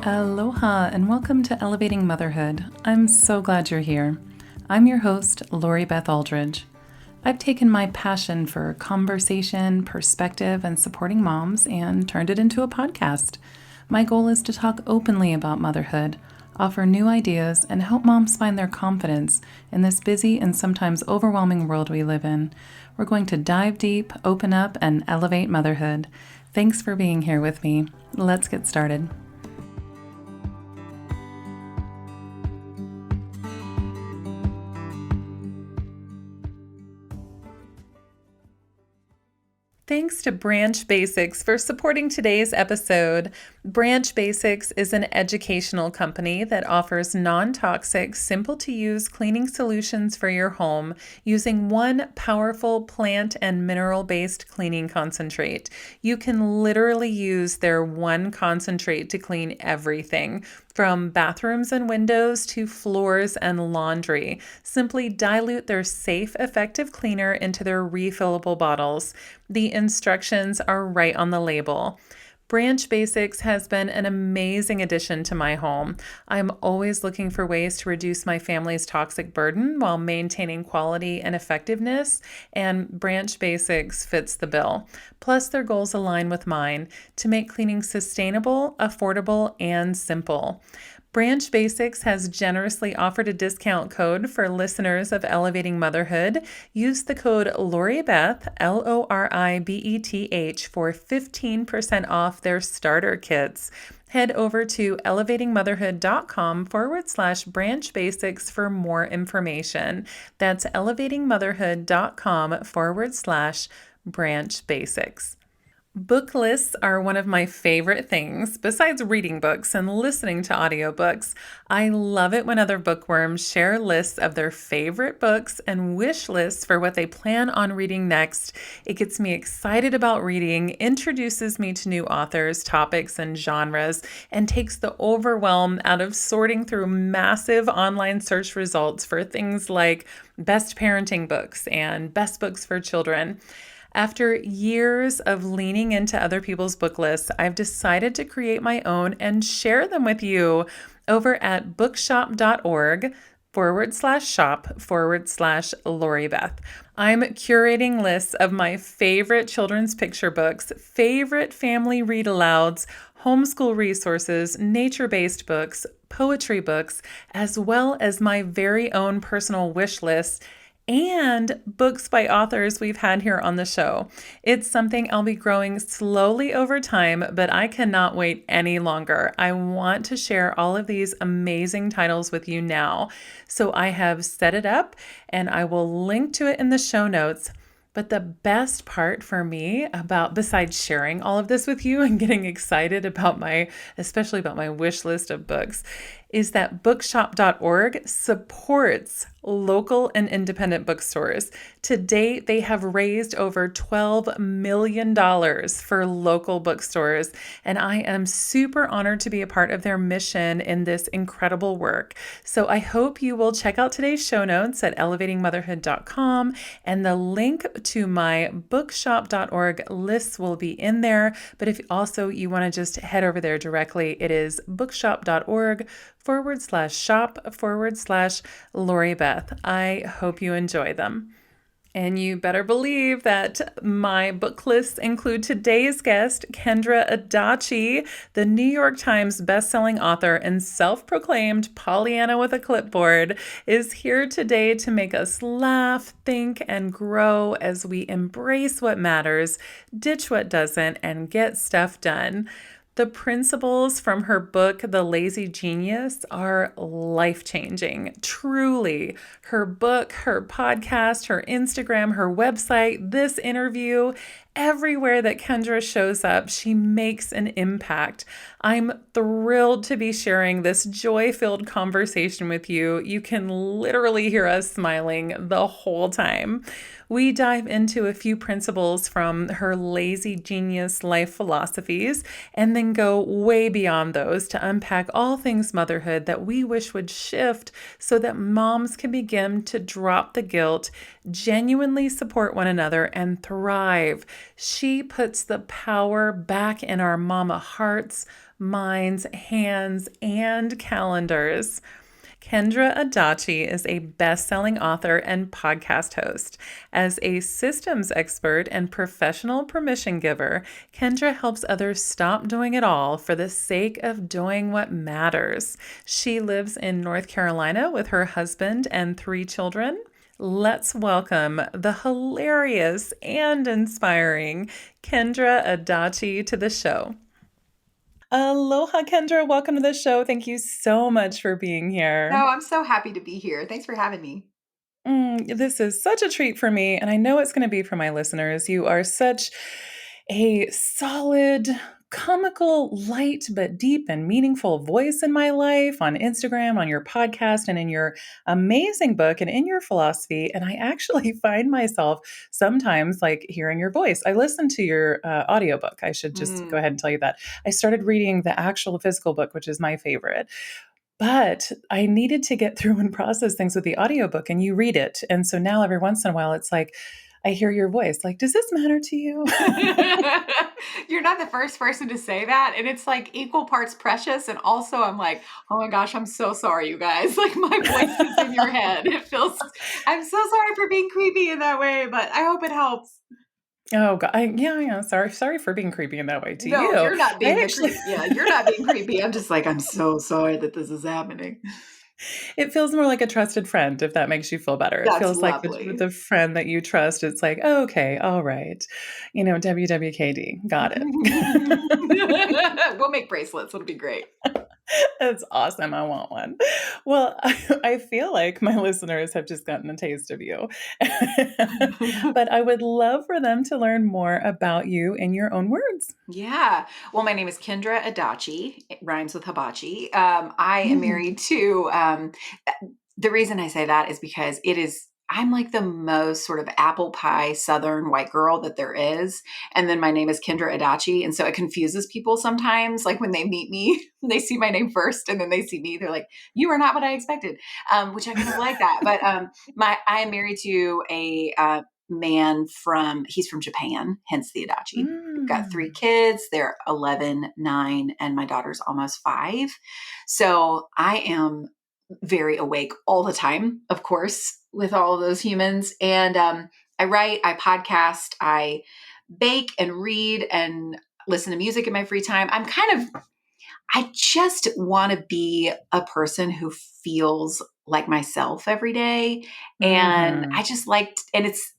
Aloha and welcome to Elevating Motherhood. I'm so glad you're here. I'm your host, Lori Beth Aldridge. I've taken my passion for conversation, perspective, and supporting moms and turned it into a podcast. My goal is to talk openly about motherhood, offer new ideas, and help moms find their confidence in this busy and sometimes overwhelming world we live in. We're going to dive deep, open up, and elevate motherhood. Thanks for being here with me. Let's get started. Thanks to Branch Basics for supporting today's episode. Branch Basics is an educational company that offers non-toxic, simple-to-use cleaning solutions for your home using one powerful plant and mineral-based cleaning concentrate. You can literally use their one concentrate to clean everything, from bathrooms and windows to floors and laundry. Simply dilute their safe, effective cleaner into their refillable bottles. The instructions are right on the label. Branch Basics has been an amazing addition to my home. I'm always looking for ways to reduce my family's toxic burden while maintaining quality and effectiveness, and Branch Basics fits the bill. Plus, their goals align with mine to make cleaning sustainable, affordable, and simple. Branch Basics has generously offered a discount code for listeners of Elevating Motherhood. Use the code LORIBETH, LORIBETH, for 15% off their starter kits. Head over to elevatingmotherhood.com/Branch Basics for more information. That's elevatingmotherhood.com/Branch Basics. Book lists are one of my favorite things. Besides reading books and listening to audiobooks, I love it when other bookworms share lists of their favorite books and wish lists for what they plan on reading next. It gets me excited about reading, introduces me to new authors, topics, and genres, and takes the overwhelm out of sorting through massive online search results for things like best parenting books and best books for children. After years of leaning into other people's book lists, I've decided to create my own and share them with you over at bookshop.org/shop/LoriBeth. I'm curating lists of my favorite children's picture books, favorite family read-alouds, homeschool resources, nature-based books, poetry books, as well as my very own personal wish list and books by authors we've had here on the show. It's something I'll be growing slowly over time, but I cannot wait any longer. I want to share all of these amazing titles with you now. So I have set it up and I will link to it in the show notes. But the best part for me besides sharing all of this with you and getting excited about especially about my wish list of books, is that bookshop.org supports local and independent bookstores. To date, they have raised over $12 million for local bookstores, and I am super honored to be a part of their mission in this incredible work. So I hope you will check out today's show notes at elevatingmotherhood.com, and the link to my bookshop.org lists will be in there. But if also you want to just head over there directly, it is bookshop.org/shop/LoriBeth. I hope you enjoy them. And you better believe that my book lists include today's guest, Kendra Adachi, the New York Times bestselling author and self-proclaimed Pollyanna with a clipboard, is here today to make us laugh, think, and grow as we embrace what matters, ditch what doesn't, and get stuff done. The principles from her book, The Lazy Genius, are life-changing. Truly. Her book, her podcast, her Instagram, her website, this interview, everywhere that Kendra shows up, she makes an impact. I'm thrilled to be sharing this joy-filled conversation with you. You can literally hear us smiling the whole time. We dive into a few principles from her Lazy Genius life philosophies and then go way beyond those to unpack all things motherhood that we wish would shift so that moms can begin to drop the guilt, genuinely support one another, and thrive. She puts the power back in our mama hearts, minds, hands, and calendars. Kendra Adachi is a best-selling author and podcast host. As a systems expert and professional permission giver, Kendra helps others stop doing it all for the sake of doing what matters. She lives in North Carolina with her husband and 3 children. Let's welcome the hilarious and inspiring Kendra Adachi to the show. Aloha, Kendra. Welcome to the show. Thank you so much for being No, here. I'm so happy to be here. Thanks for having me. This is such a treat for me, and I know it's going to be for my listeners. You are such a solid, comical, light, but deep and meaningful voice in my life on Instagram, on your podcast, and in your amazing book and in your philosophy. And I actually find myself sometimes like hearing your voice. I listened to your audiobook. I should just go Mm. ahead and tell you that. I started reading the actual physical book, which is my favorite. But I needed to get through and process things with the audiobook, and you read it. And so now every once in a while, it's like, I hear your voice. Like, does this matter to you? You're not the first person to say that. And it's like equal parts precious. And also, I'm like, oh my gosh, I'm so sorry, you guys. Like, my voice is in your head. I'm so sorry for being creepy in that way, but I hope it helps. Oh God, yeah. Sorry for being creepy in that way to No, you. you're not I being the actually, creep. Yeah, you're not being creepy. I'm just like, I'm so sorry that this is happening. it feels more like a trusted friend, if that makes you feel better. It That's feels like lovely. the friend that you trust. It's like, oh, okay, all right, WWKD, got it. We'll make bracelets. It'll be great. That's awesome. I want one. Well, I feel like my listeners have just gotten a taste of you. But I would love for them to learn more about you in your own words. Yeah. Well, my name is Kendra Adachi. It rhymes with hibachi. I am Mm. married to, the reason I say that is because I'm like the most sort of apple pie Southern white girl that there is. And then my name is Kendra Adachi. And so it confuses people sometimes. Like when they meet me, they see my name first and then they see me. They're like, you are not what I expected, which I kind of like that. But I am married to a man he's from Japan, hence the Adachi. We've got 3 Mm. kids. They're 11, 9, and my daughter's almost 5. So I am very awake all the time, of course, with all of those humans. And I write, I podcast, I bake and read and listen to music in my free time. I just want to be a person who feels like myself every day. And I Mhm. just liked, and it's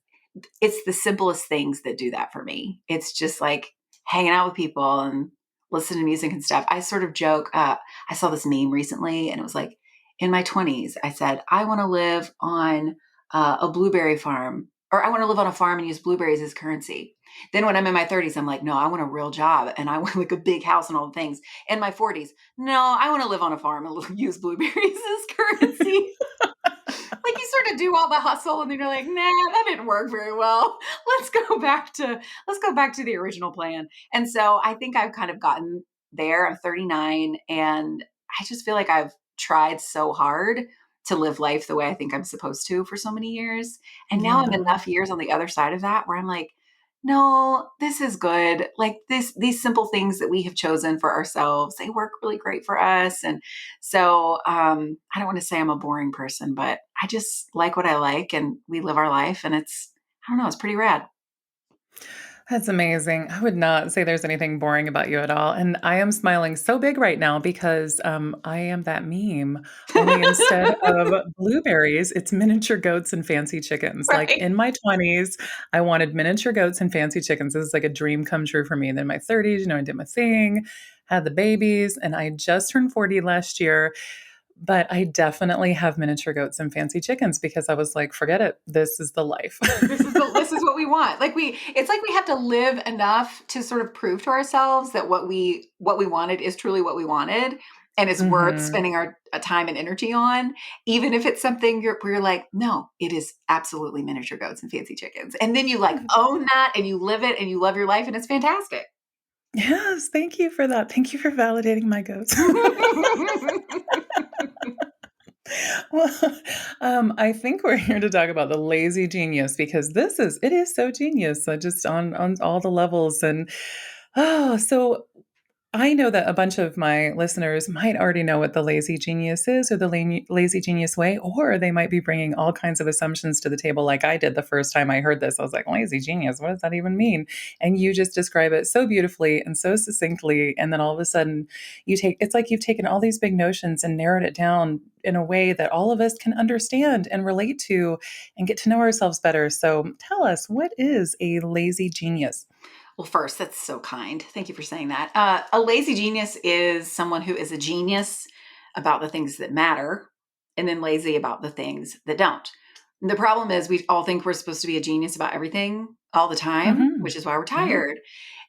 the simplest things that do that for me. It's just like hanging out with people and listening to music and stuff. I sort of joke. I saw this meme recently, and it was like, in my 20s, I said, I want to live on a blueberry farm, or I want to live on a farm and use blueberries as currency. Then when I'm in my 30s, I'm like, no, I want a real job and I want like a big house and all the things. In my 40s, no, I want to live on a farm and use blueberries as currency. Like you sort of do all the hustle and then you're like, nah, that didn't work very well. Let's go back to the original plan. And so I think I've kind of gotten there. I'm 39 and I just feel like I've tried so hard to live life the way I think I'm supposed to for so many years. And now I'm Yeah. enough years on the other side of that where I'm like, no, this is good. Like these simple things that we have chosen for ourselves, they work really great for us. And so I don't want to say I'm a boring person, but I just like what I like and we live our life and I don't know, it's pretty rad. That's amazing. I would not say there's anything boring about you at all. And I am smiling so big right now because I am that meme, only instead of blueberries, it's miniature goats and fancy chickens. Like Right. in my 20s, I wanted miniature goats and fancy chickens. This is like a dream come true for me. And then my 30s, I did my thing, had the babies, and I just turned 40 last year. But I definitely have miniature goats and fancy chickens because I was like, forget it. This is the life. This is what we want. It's like we have to live enough to sort of prove to ourselves that what we wanted is truly what we wanted and is worth Hmm. spending our time and energy on, even if it's something where you're like, no, it is absolutely miniature goats and fancy chickens. And then you like own that and you live it and you love your life and it's fantastic. Yes, thank you for that. Thank you for validating my goats. Well, I think we're here to talk about the lazy genius because it is so genius, just on all the levels. And oh, so I know that a bunch of my listeners might already know what the lazy genius is or the lazy genius way, or they might be bringing all kinds of assumptions to the table, like I did the first time I heard this. I was like, lazy genius, what does that even mean? And you just describe it so beautifully and so succinctly. And then all of a sudden, it's like you've taken all these big notions and narrowed it down in a way that all of us can understand and relate to and get to know ourselves better. So tell us, what is a lazy genius? Well, first, that's so kind. Thank you for saying that. A lazy genius is someone who is a genius about the things that matter and then lazy about the things that don't. And the problem is we all think we're supposed to be a genius about everything all the time, Mm-hmm. which is why we're Yeah. tired.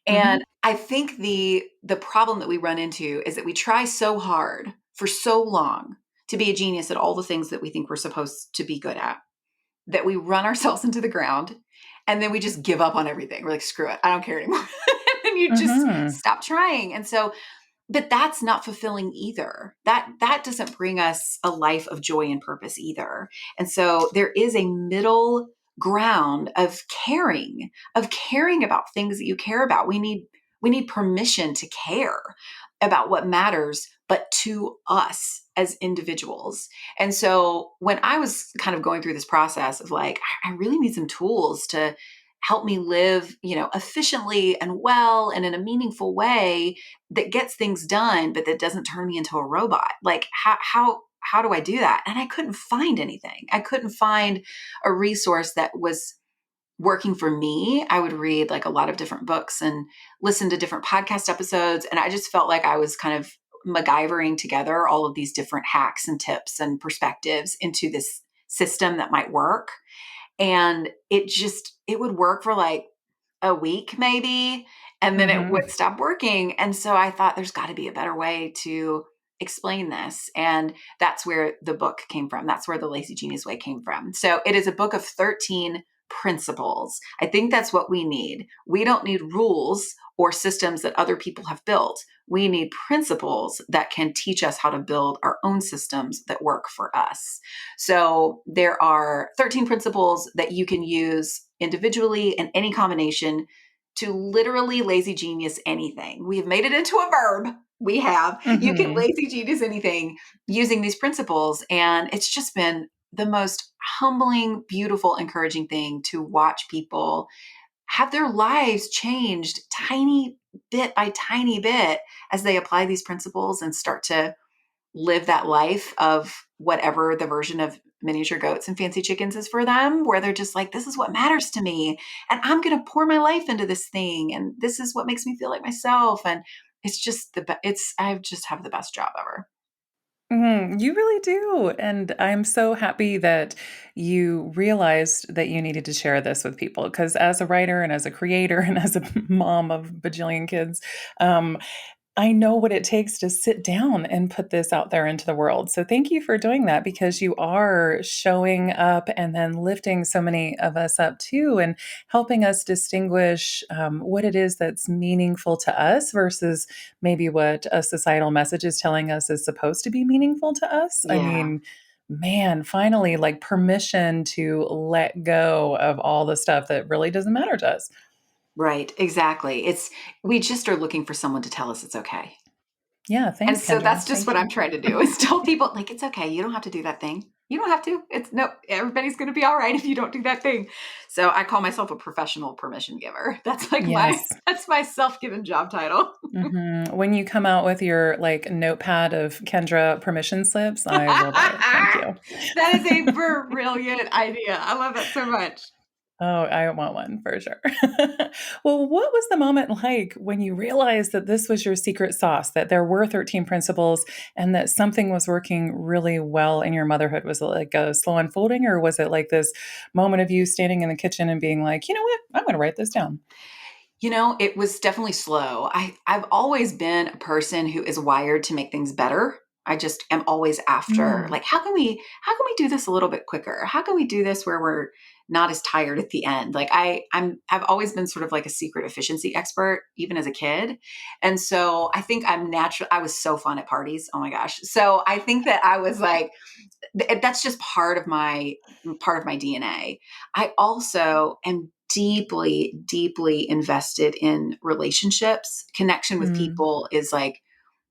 Mm-hmm. And I think the problem that we run into is that we try so hard for so long to be a genius at all the things that we think we're supposed to be good at, that we run ourselves into the ground and then we just give up on everything. We're like, screw it, I don't care anymore. And you just Mm-hmm. stop trying. And so, but that's not fulfilling either. That doesn't bring us a life of joy and purpose either. And so there is a middle ground of caring about things that you care about. We need permission to care about what matters, but to us as individuals. And so when I was kind of going through this process of like, I really need some tools to help me live, efficiently and well and in a meaningful way that gets things done, but that doesn't turn me into a robot. Like how do I do that? And I couldn't find anything. I couldn't find a resource that was working for me. I would read like a lot of different books and listen to different podcast episodes. And I just felt like I was kind of MacGyvering together all of these different hacks and tips and perspectives into this system that might work. And it would work for like a week maybe, and then it Mm-hmm. would stop working. And so I thought there's got to be a better way to explain this. And that's where the book came from. That's where the Lazy Genius Way came from. So it is a book of 13 principles. I think that's what we need. We don't need rules or systems that other people have built. We need principles that can teach us how to build our own systems that work for us. So there are 13 principles that you can use individually and any combination to literally lazy genius anything. We have made it into a verb. We have. You can Mm-hmm. lazy genius anything using these principles. And it's just been the most humbling, beautiful, encouraging thing to watch people have their lives changed tiny bit by tiny bit as they apply these principles and start to live that life of whatever the version of miniature goats and fancy chickens is for them, where they're just like, this is what matters to me. And I'm going to pour my life into this thing. And this is what makes me feel like myself. And it's just I just have the best job ever. Mhm, you really do, and I'm so happy that you realized that you needed to share this with people. Because as a writer and as a creator and as a mom of bajillion kids, um, I know what it takes to sit down and put this out there into the world. So thank you for doing that because you are showing up and then lifting so many of us up too and helping us distinguish what it is that's meaningful to us versus maybe what a societal message is telling us is supposed to be meaningful to us. I Yeah, mean, man, finally, like permission to let go of all the stuff that really doesn't matter to us. right. Exactly. We just are looking for someone to tell us it's okay. Yeah, And thanks, so that's Kendra. just Thank what I'm you. trying to do is tell people like, it's okay. You don't have to do that thing. You don't have to. It's no, everybody's going to be all right if you don't do that thing. So I call myself a professional permission giver. That's like Yes. that's my self-given job title. When you come out with your, like, notepad of Kendra permission slips, I will buy it. Thank you. That is a brilliant idea. I love that so much. Oh, I want one for sure. Well, what was the moment like when you realized that this was your secret sauce, that there were 13 principles and that something was working really well in your motherhood? Was it like a slow unfolding, or was it like this moment of you standing in the kitchen and being like, "You know what? I'm gonna write this down." It was definitely slow. I've always been a person who is wired to make things better. I just am always after Mm. like how can we do this a little bit quicker? How can we do this where we're not as tired at the end? Like I've always been sort of like a secret efficiency expert even as a kid. And so I think I was so fun at parties. Oh my gosh. So I think that I was like that's just part of my DNA. I also am deeply, deeply invested in relationships. Connection with Mm. people is like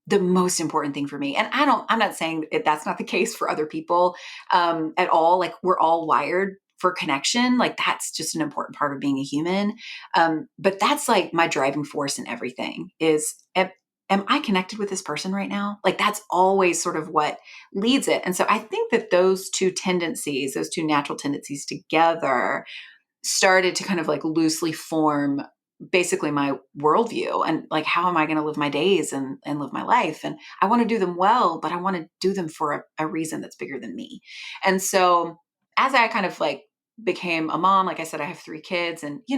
the most important thing for me. And I'm not saying that's not the case for other people at all. Like we're all wired for connection. Like that's just an important part of being a human. But that's like my driving force in everything is, am I connected with this person right now? Like that's always sort of what leads it. And so I think that those two tendencies, those two natural tendencies together started to kind of like loosely form basically my worldview and like how am I going to live my days and live my life. And I want to do them well, but I want to do them for a reason that's bigger than me. And so as I kind of like became a mom, like I said, I have 3 kids, and you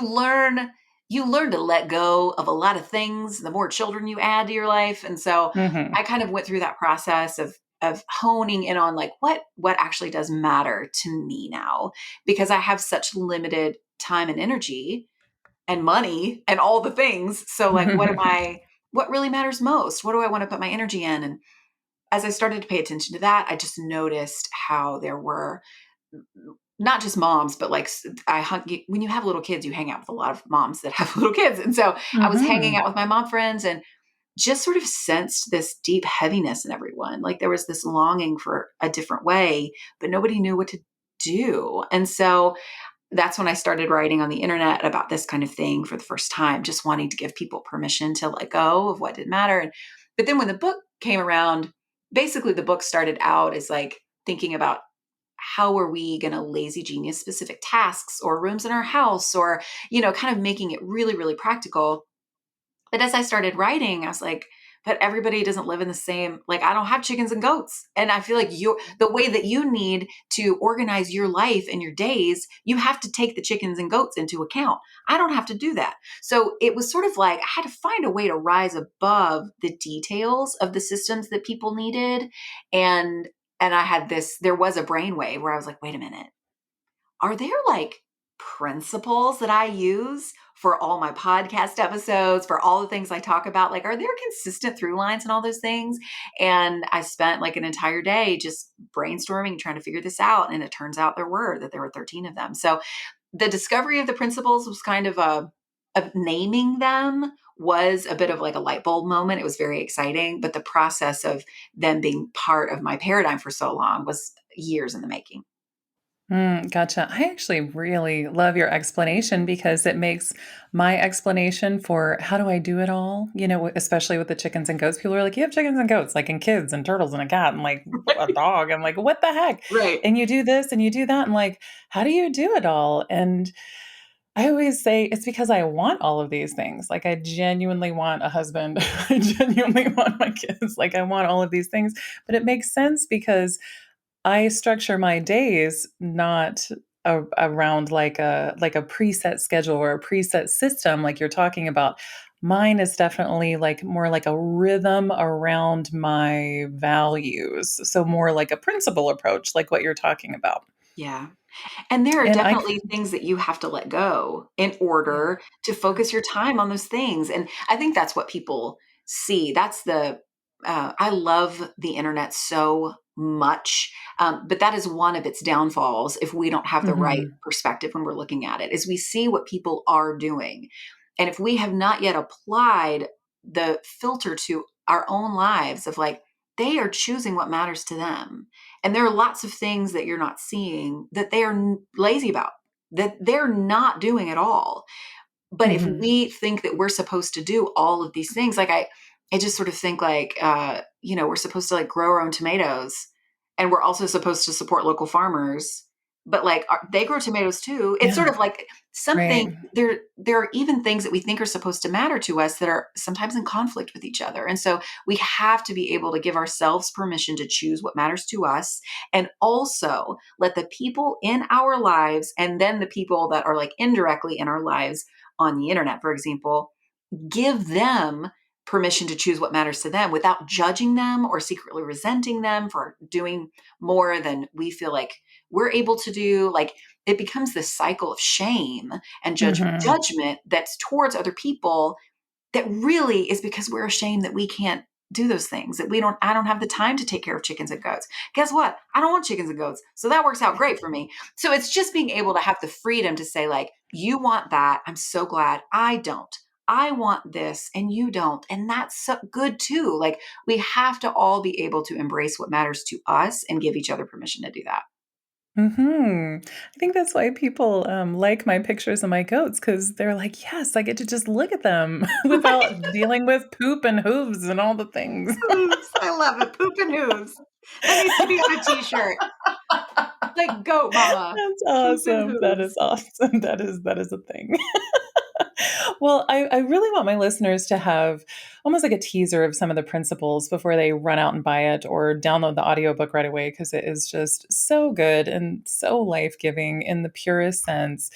learn to let go of a lot of things the more children you add to your life. And so Hmm. I kind of went through that process of honing in on like what actually does matter to me now, because I have such limited time and energy and money and all the things. So like what really matters most? What do I want to put my energy in? And as I started to pay attention to that, I just noticed how there were not just moms, but like when you have little kids, you hang out with a lot of moms that have little kids. And so I was hanging Hmm. out with my mom friends and just sort of sensed this deep heaviness in everyone. Like there was this longing for a different way, but nobody knew what to do. And so that's when I started writing on the internet about this kind of thing for the first time, just wanting to give people permission to let go of what didn't matter. But then when the book came around, basically the book started out as like thinking about how are we going to lazy genius specific tasks or rooms in our house, or, kind of making it really, really practical. But as I started writing, I was like, but everybody doesn't live in the same, like, I don't have chickens and goats. And I feel like the way that you need to organize your life and your days, you have to take the chickens and goats into account. I don't have to do that. So it was sort of like I had to find a way to rise above the details of the systems that people needed. And I had there was a brainwave where I was like, wait a minute, are there like principles that I use for all my podcast episodes, for all the things I talk about? Like, are there consistent through lines and all those things? And I spent like an entire day just brainstorming, trying to figure this out. And it turns out that there were 13 of them. So the discovery of the principles was kind of of naming them was a bit of like a light bulb moment. It was very exciting, but the process of them being part of my paradigm for so long was years in the making. Gotcha. I actually really love your explanation because it makes my explanation for how do I do it all, especially with the chickens and goats. People are like, you have chickens and goats, like, and kids and turtles and a cat and like a dog. I'm like, what the heck? Right. And you do this and you do that. And like, how do you do it all? And I always say it's because I want all of these things. Like, I genuinely want a husband. I genuinely want my kids. Like, I want all of these things. But it makes sense because I structure my days not around like a preset schedule or a preset system like you're talking about. Mine is definitely like more like a rhythm around my values. So more like a principle approach, like what you're talking about. Yeah. And there are And I definitely things that you have to let go in yeah. order to focus your time on those things. And I think that's what people see. I love the internet so much. But that is one of its downfalls if we don't have the right Mhm. perspective when we're looking at it, is we see what people are doing. And if we have not yet applied the filter to our own lives of like, they are choosing what matters to them. And there are lots of things that you're not seeing that they are lazy about, that they're not doing at all. But if Mhm. we think that we're supposed to do all of these things, like I just sort of think like, we're supposed to like grow our own tomatoes, and we're also supposed to support local farmers. But like they grow tomatoes too. It's Yeah. sort of like Right. something there are even things that we think are supposed to matter to us that are sometimes in conflict with each other. And so we have to be able to give ourselves permission to choose what matters to us, and also let the people in our lives, and then the people that are like indirectly in our lives on the internet, for example, give them permission to choose what matters to them without judging them or secretly resenting them for doing more than we feel like we're able to do. Like it becomes this cycle of shame and Mhm. judgment that's towards other people that really is because we're ashamed that we can't do those things, that I don't have the time to take care of chickens and goats. Guess what? I don't want chickens and goats. So that works out great for me. So it's just being able to have the freedom to say, like, you want that. I'm so glad. I don't. I want this and you don't. And that's so good too. Like, we have to all be able to embrace what matters to us and give each other permission to do that. I think that's why people like my pictures of my goats because they're like, yes, I get to just look at them without dealing with poop and hooves and all the things. Hooves. I love it. Poop and hooves. That needs to be on a t-shirt. Like goat mama. That's Poop and awesome. That is hooves. awesome. That is a thing. Well, I really want my listeners to have almost like a teaser of some of the principles before they run out and buy it or download the audiobook right away because it is just so good and so life-giving in the purest sense.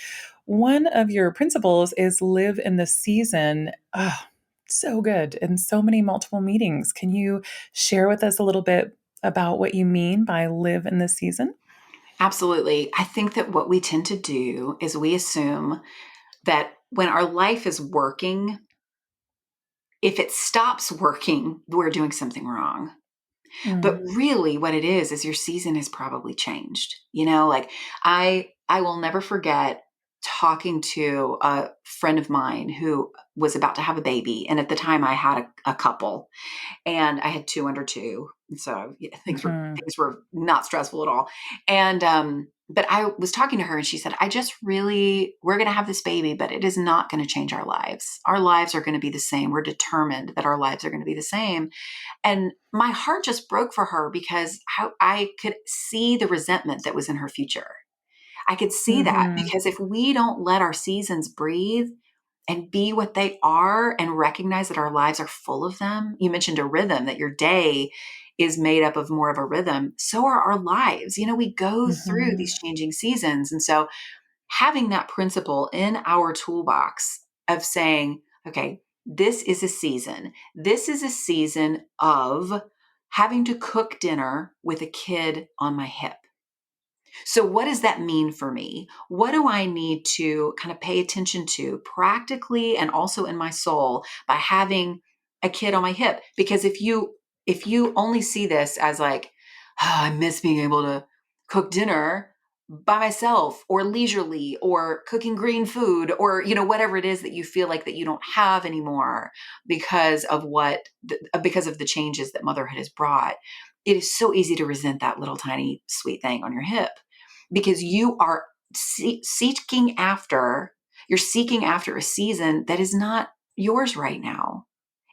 One of your principles is live in the season. Oh, so good in so many multiple meetings. Can you share with us a little bit about what you mean by live in the season? Absolutely. I think that what we tend to do is we assume that when our life is working, if it stops working, we're doing something wrong. But Mm, really what it is your season has probably changed. You know, like I will never forget talking to a friend of mine who was about to have a baby. And at the time I had a couple and I had two under two. And so yeah, mhm, things were not stressful at all. And but I was talking to her and she said, we're going to have this baby, but it is not going to change our lives. Our lives are going to be the same. We're determined that our lives are going to be the same. And my heart just broke for her because how I could see the resentment that was in her future. I could see that mhm, because if we don't let our seasons breathe and be what they are and recognize that our lives are full of them. You mentioned a rhythm, that your day is made up of more of a rhythm. So are our lives. You know, we go through mhm, these changing seasons. And so having that principle in our toolbox of saying, okay, this is a season. This is a season of having to cook dinner with a kid on my hip. So, what does that mean for me? What do I need to kind of pay attention to practically and also in my soul by having a kid on my hip? Because if you only see this as like, oh, I miss being able to cook dinner by myself or leisurely or cooking green food or whatever it is that you feel like that you don't have anymore because of because of the changes that motherhood has brought, it is so easy to resent that little tiny sweet thing on your hip because you are you're seeking after a season that is not yours right now.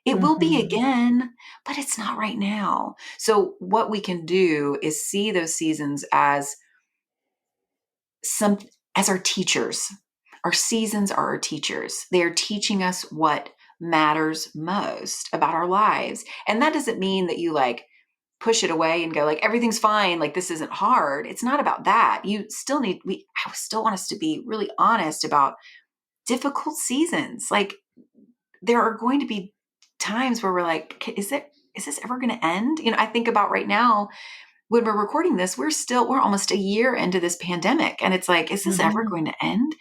It will be mhm, again, but it's not right now. So what we can do is see those seasons as some as our teachers. Our seasons are our teachers. They are teaching us what matters most about our lives. And that doesn't mean that you like push it away and go like everything's fine, like this isn't hard. It's not about that. You still need we I still want us to be really honest about difficult seasons. Like there are going to be times where we're like, is this ever going to end? I think about right now when we're recording this, we're almost a year into this pandemic. And it's like, is this ever mhm, going to end?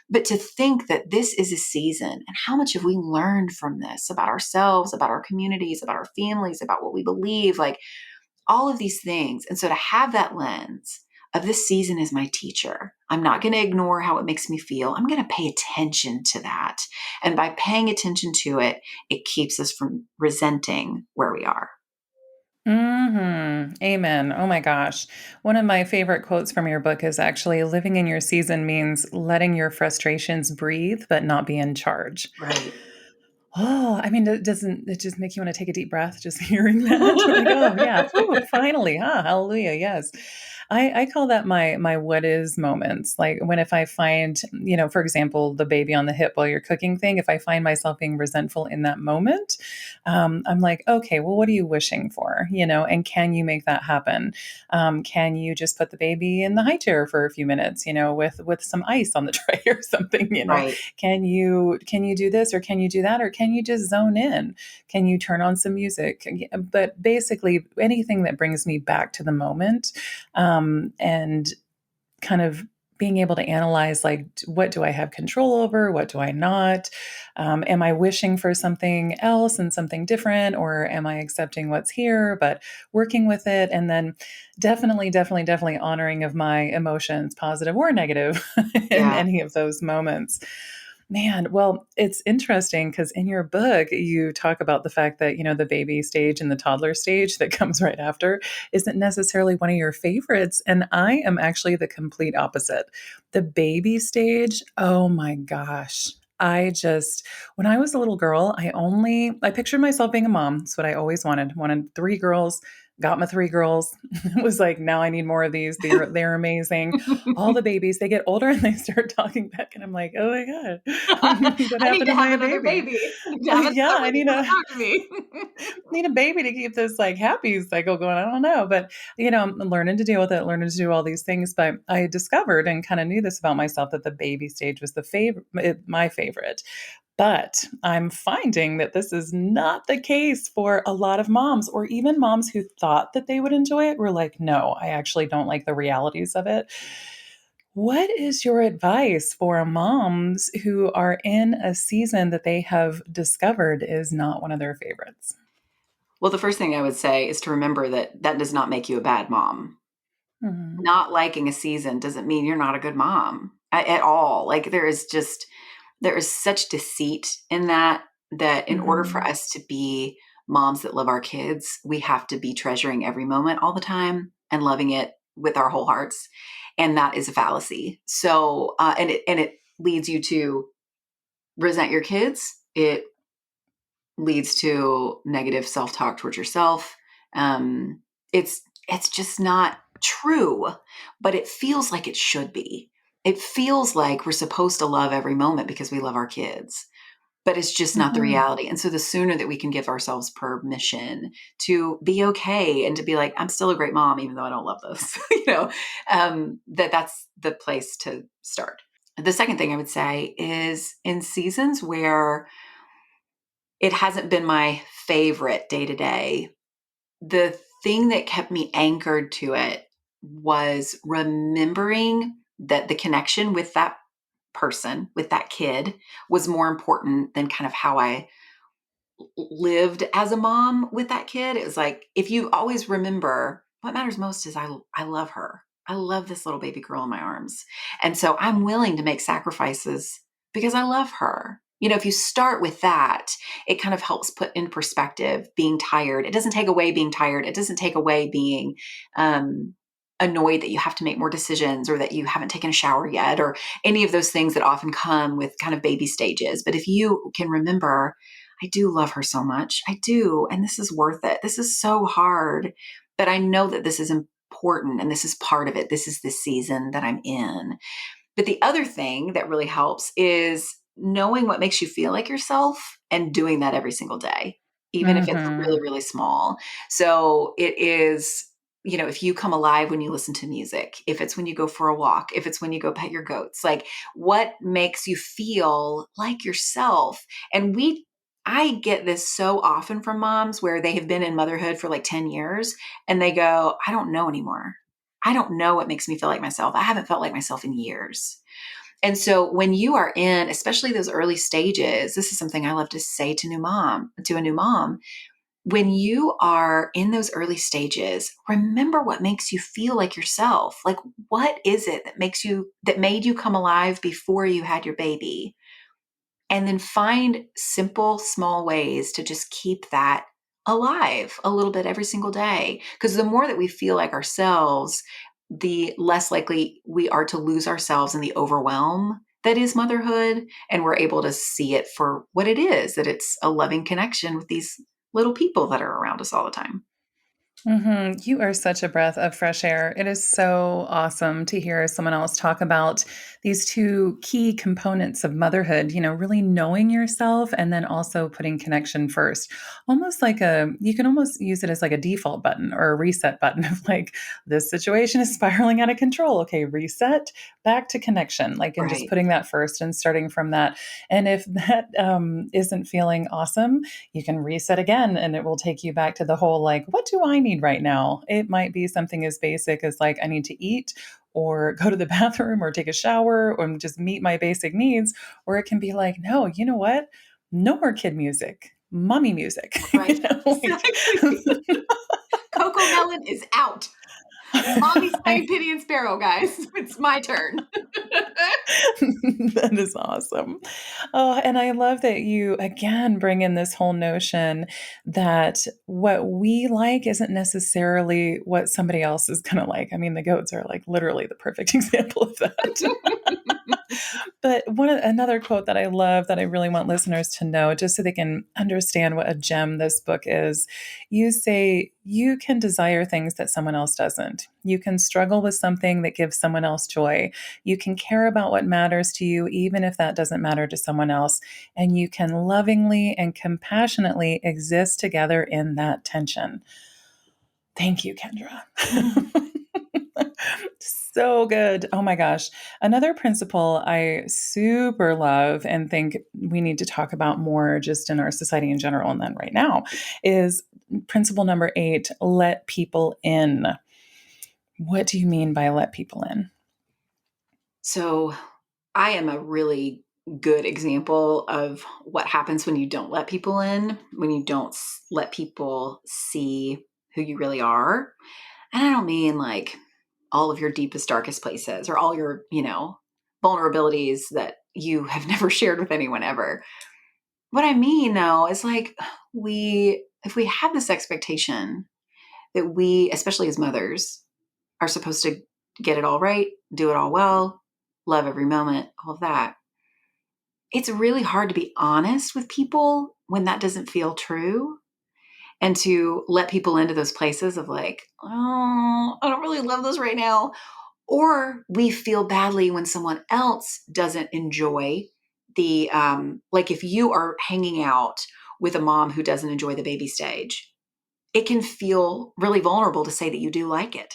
But to think that this is a season and how much have we learned from this about ourselves, about our communities, about our families, about what we believe, like all of these things. And so to have that lens of this season is my teacher, I'm not going to ignore how it makes me feel. I'm going to pay attention to that. And by paying attention to it, it keeps us from resenting where we are. mhm. Amen. Oh my gosh. One of my favorite quotes from your book is actually living in your season means letting your frustrations breathe, but not be in charge. Right. Oh, I mean, doesn't it just make you want to take a deep breath just hearing that? Like, oh yeah, whew, finally, hallelujah, yes. I call that my what is moments. Like when if I find, for example, the baby on the hip while you're cooking thing, if I find myself being resentful in that moment, I'm like, okay, well, what are you wishing for? And can you make that happen? Can you just put the baby in the high chair for a few minutes, with some ice on the tray or something, Right. can you do this or can you do that or can you just zone in? Can you turn on some music? But basically anything that brings me back to the moment, and kind of being able to analyze, like, what do I have control over? What do I not? Am I wishing for something else and something different? Or am I accepting what's here, but working with it? And then definitely honoring of my emotions, positive or negative, in Yeah. any of those moments. Man, well, it's interesting because in your book, you talk about the fact that, the baby stage and the toddler stage that comes right after isn't necessarily one of your favorites. And I am actually the complete opposite. The baby stage, oh my gosh. When I was a little girl, I pictured myself being a mom. That's what I always wanted. Wanted three girls, got my three girls. It was like, now I need more of these. They're amazing. All the babies, they get older and they start talking back. And I'm like, oh my God, what I need happened to to have my another baby? baby. I need to have Yeah, another I baby. need Come a talk to me. need a baby to keep this like happy cycle going. I don't know, but I'm learning to deal with it, learning to do all these things. But I discovered and kind of knew this about myself that the baby stage was my favorite. But I'm finding that this is not the case for a lot of moms, or even moms who thought that they would enjoy it were like, no, I actually don't like the realities of it. What is your advice for moms who are in a season that they have discovered is not one of their favorites? Well, the first thing I would say is to remember that that does not make you a bad mom. Mhm. Not liking a season doesn't mean you're not a good mom at all. Like there is such deceit in that, that in order for Mhm. us to be moms that love our kids, we have to be treasuring every moment all the time and loving it with our whole hearts. And that is a fallacy. So, and it leads you to resent your kids. It leads to negative self-talk towards yourself. Um, it's just not true, but it feels like it should be. It feels like we're supposed to love every moment because we love our kids, but it's just not the Mhm. reality. And so the sooner that we can give ourselves permission to be okay and to be like, I'm still a great mom, even though I don't love this, that's the place to start. The second thing I would say is in seasons where it hasn't been my favorite day to day, the thing that kept me anchored to it was remembering that the connection with that person, with that kid, was more important than kind of how I lived as a mom with that kid. It was like, if you always remember what matters most is I love her. I love this little baby girl in my arms. And so I'm willing to make sacrifices because I love her. If you start with that, it kind of helps put in perspective being tired. It doesn't take away being tired. It doesn't take away being um, annoyed that you have to make more decisions or that you haven't taken a shower yet or any of those things that often come with kind of baby stages. But if you can remember, I do love her so much. I do. And this is worth it. This is so hard, but I know that this is important and this is part of it. This is the season that I'm in. But the other thing that really helps is knowing what makes you feel like yourself and doing that every single day, even if it's really, Mhm. really small. So it is, if you come alive when you listen to music, if it's when you go for a walk, if it's when you go pet your goats, like what makes you feel like yourself? And I get this so often from moms where they have been in motherhood for like 10 years and they go, I don't know anymore. I don't know what makes me feel like myself. I haven't felt like myself in years. And so when you are in, especially those early stages, this is something I love to say to a new mom, when you are in those early stages, remember what makes you feel like yourself. Like what is it that made you come alive before you had your baby? And then find simple, small ways to just keep that alive a little bit every single day. Because the more that we feel like ourselves, the less likely we are to lose ourselves in the overwhelm that is motherhood. And we're able to see it for what it is, that it's a loving connection with these little people that are around us all the time. You are such a breath of fresh air. It is so awesome to hear someone else talk about these two key components of motherhood, really knowing yourself and then also putting connection first. Almost like you can almost use it as like a default button or a reset button of like, this situation is spiraling out of control. Okay, reset, back to connection, like, and just Right. putting that first and starting from that. And if that isn't feeling awesome, you can reset again and it will take you back to the whole like, what do I need right now. It might be something as basic as like, I need to eat or go to the bathroom or take a shower or just meet my basic needs. Or it can be like, no, you know what? No more kid music, mommy music. Right. Like, Exactly. Coco Melon is out. Mommy's playing I, Pity and Sparrow, guys. It's my turn. that is awesome. Oh, and I love that you again bring in this whole notion that what we like isn't necessarily what somebody else is going to like. I mean, the goats are like literally the perfect example of that. But another quote that I love that I really want listeners to know, just so they can understand what a gem this book is, you say you can desire things that someone else doesn't. You can struggle with something that gives someone else joy. You can care about what matters to you, even if that doesn't matter to someone else. And you can lovingly and compassionately exist together in that tension. Thank you, Kendra. So good. Oh my gosh. Another principle I super love and think we need to talk about more just in our society in general and then right now is principle number 8, let people in. What do you mean by let people in? So I am a really good example of what happens when you don't let people in, when you don't let people see who you really are. And I don't mean like all of your deepest, darkest places or all your, vulnerabilities that you have never shared with anyone ever. What I mean though is like if we have this expectation that we, especially as mothers, are supposed to get it all right, do it all well, love every moment, all of that. It's really hard to be honest with people when that doesn't feel true and to let people into those places of like, oh, I don't really love this right now. Or we feel badly when someone else doesn't enjoy like if you are hanging out with a mom who doesn't enjoy the baby stage, it can feel really vulnerable to say that you do like it.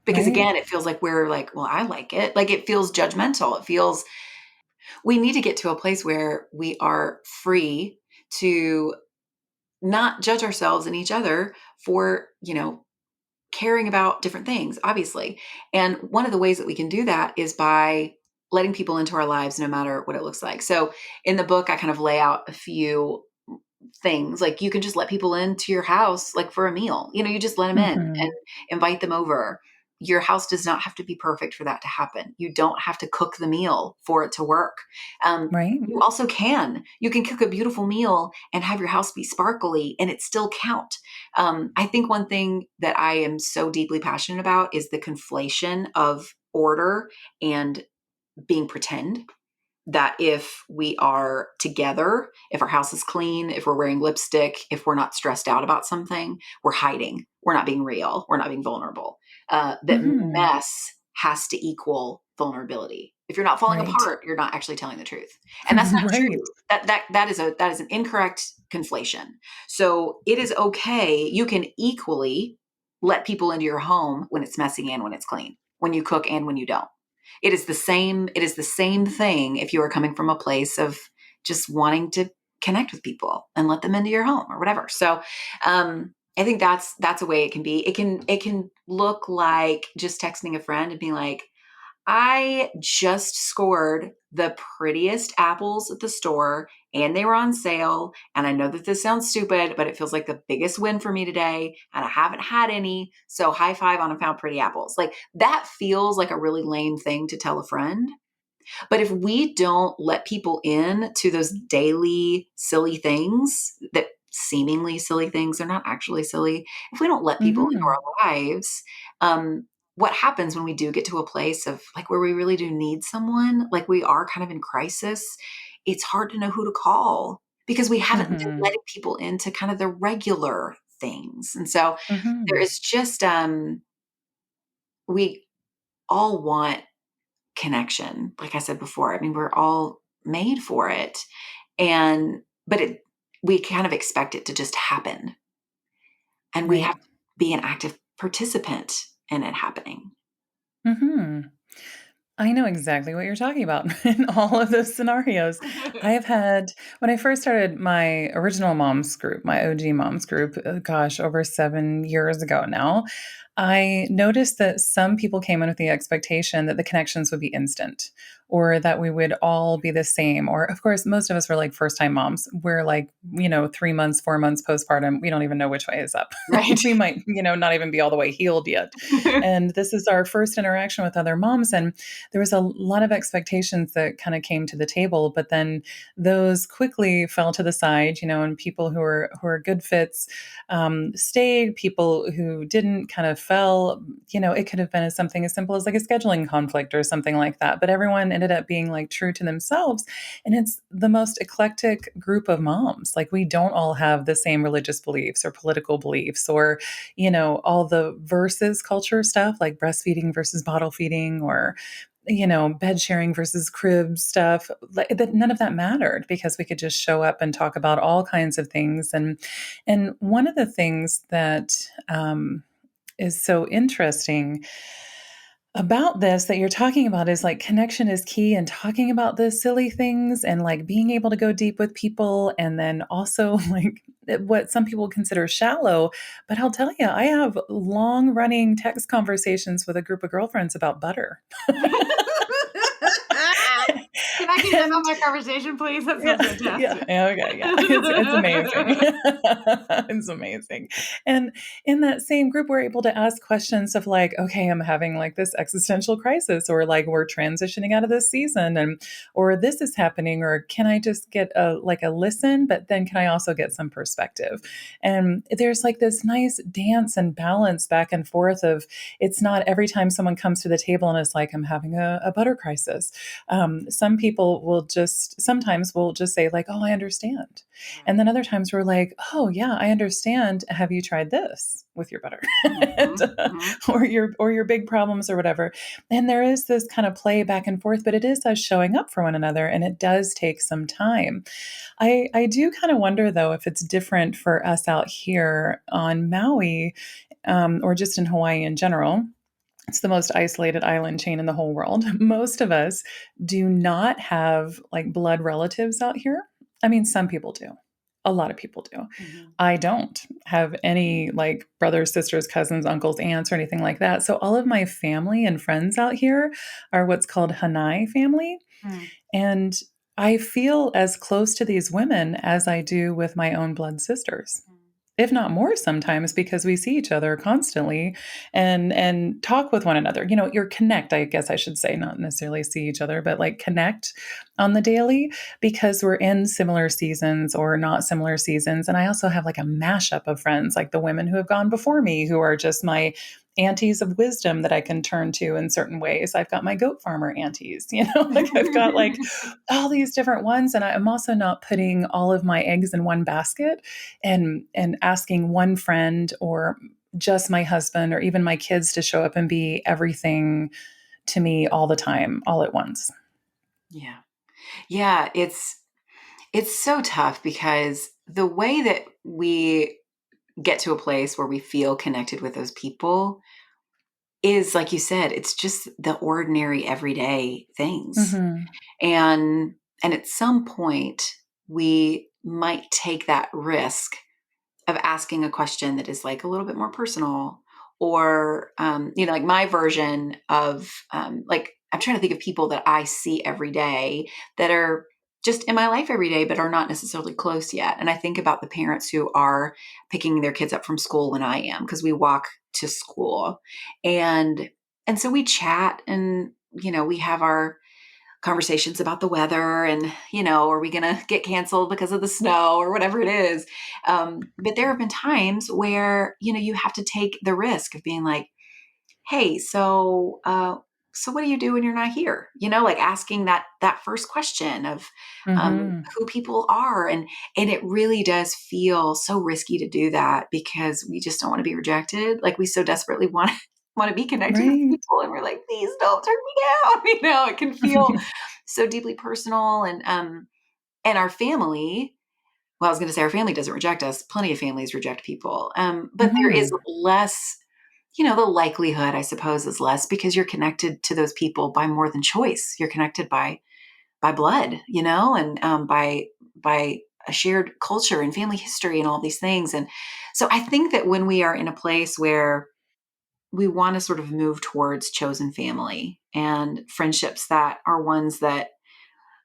Because Right? again, it feels like we're like, well, I like it. Like it feels judgmental. It feels, we need to get to a place where we are free to not judge ourselves and each other for, caring about different things, obviously. And one of the ways that we can do that is by letting people into our lives, no matter what it looks like. So in the book, I kind of lay out a few things like you can just let people into your house like for a meal, you just let them in and Hmm. invite them over. Your house does not have to be perfect for that to happen. You don't have to cook the meal for it to work. Right? You also you can cook a beautiful meal and have your house be sparkly and it still count. I think one thing that I am so deeply passionate about is the conflation of order and being pretend. That if we are together, if our house is clean, if we're wearing lipstick, if we're not stressed out about something, we're hiding. We're not being real. We're not being vulnerable. That Hmm. mess has to equal vulnerability. If you're not falling Right. apart, you're not actually telling the truth, and that's not Right. true. That is an incorrect conflation. So it is okay. You can equally let people into your home when it's messy and when it's clean, when you cook and when you don't. It is the same thing if you are coming from a place of just wanting to connect with people and let them into your home or whatever. So I think that's a way it can be. It can look like just texting a friend and being like, I just scored the prettiest apples at the store and they were on sale. And I know that this sounds stupid, but it feels like the biggest win for me today. And I haven't had any. So high five on I found pretty apples. Like that feels like a really lame thing to tell a friend. But if we don't let people in to those daily silly things that seemingly silly things are not actually silly, if we don't let people into Hmm. our lives, what happens when we do get to a place of like where we really do need someone, like we are kind of in crisis, it's hard to know who to call because we haven't been Hmm. letting people into kind of the regular things. And so there Hmm. is just we all want connection. Like I said before, I mean, we're all made for it. But we kind of expect it to just happen. And we have Right. to be an active participant in it happening. Hmm. I know exactly what you're talking about in all of those scenarios. I have had when I first started my original moms group, my OG moms group, gosh, over 7 years ago now, I noticed that some people came in with the expectation that the connections would be instant or that we would all be the same. Or, of course, most of us were like first time moms. We're like, 3 months, 4 months postpartum. We don't even know which way is up. Right. We might, not even be all the way healed yet. And this is our first interaction with other moms. And there was a lot of expectations that kind of came to the table, but then those quickly fell to the side, and people who are good fits stayed. People who didn't kind of fell. It could have been something as simple as like a scheduling conflict or something like that. But everyone ended up being like true to themselves, and it's the most eclectic group of moms. Like we don't all have the same religious beliefs or political beliefs or all the versus culture stuff like breastfeeding versus bottle feeding or bed sharing versus crib stuff. That none of that mattered because we could just show up and talk about all kinds of things. And one of the things that is so interesting about this that you're talking about is like connection is key and talking about the silly things and like being able to go deep with people and then also like what some people consider shallow. But I'll tell you, I have long running text conversations with a group of girlfriends about butter. Can I get in on And that conversation, please? That yeah, sounds yeah, fantastic. yeah, okay, yeah. It's amazing. It's amazing. And in that same group, we're able to ask questions of like, okay, I'm having like this existential crisis, or like we're transitioning out of this season, and or this is happening, or can I just get a listen, but then can I also get some perspective? And there's like this nice dance and balance back and forth of it's not every time someone comes to the table and is like, I'm having a butter crisis. Some people will just sometimes will just say like, oh, I understand. And Right. then other times we're like, oh yeah, I understand. Have you tried this with your butter? Mhm, And, mhm. or your big problems or whatever. And there is this kind of play back and forth, but it is us showing up for one another and it does take some time. I do kind of wonder though if it's different for us out here on Maui, or just in Hawaii in general. It's the most isolated island chain in the whole world. Most of us do not have like blood relatives out here. I mean, some people do. A lot of people do. Mhm. I don't have any like brothers, sisters, cousins, uncles, aunts, or anything like that. So all of my family and friends out here are what's called Hanai family. Mm. And I feel as close to these women as I do with my own blood sisters, if not more sometimes, because we see each other constantly and talk with one another. You're connect, I guess I should say, not necessarily see each other, but like connect on the daily because we're in similar seasons or not similar seasons. And I also have like a mashup of friends, like the women who have gone before me, who are just my aunties of wisdom that I can turn to in certain ways. I've got my goat farmer aunties, like I've got like all these different ones. And I'm also not putting all of my eggs in one basket and asking one friend or just my husband or even my kids to show up and be everything to me all the time, all at once. Yeah. Yeah, it's so tough because the way that we get to a place where we feel connected with those people is like you said, it's just the ordinary everyday things. Hmm. And and at some point we might take that risk of asking a question that is like a little bit more personal or like my version of like I'm trying to think of people that I see every day that are just in my life every day but are not necessarily close yet, and I think about the parents who are picking their kids up from school when I am because we walk to school, and and so we chat and we have our conversations about the weather and are we going to get canceled because of the snow or whatever it is. But there have been times where you have to take the risk of being like, hey, so what do you do when you're not here, like asking that first question of Hmm. who people are, and it really does feel so risky to do that because we just don't want to be rejected, like we so desperately want to be connected with Right. people, and we're like, please don't turn me down. It can feel so deeply personal, and our family, well, I was going to say our family doesn't reject us, plenty of families reject people, but there is Hmm. less the likelihood, I suppose, is less because you're connected to those people by more than choice. You're connected by blood, and by a shared culture and family history and all these things. And so I think that when we are in a place where we want to sort of move towards chosen family and friendships that are ones that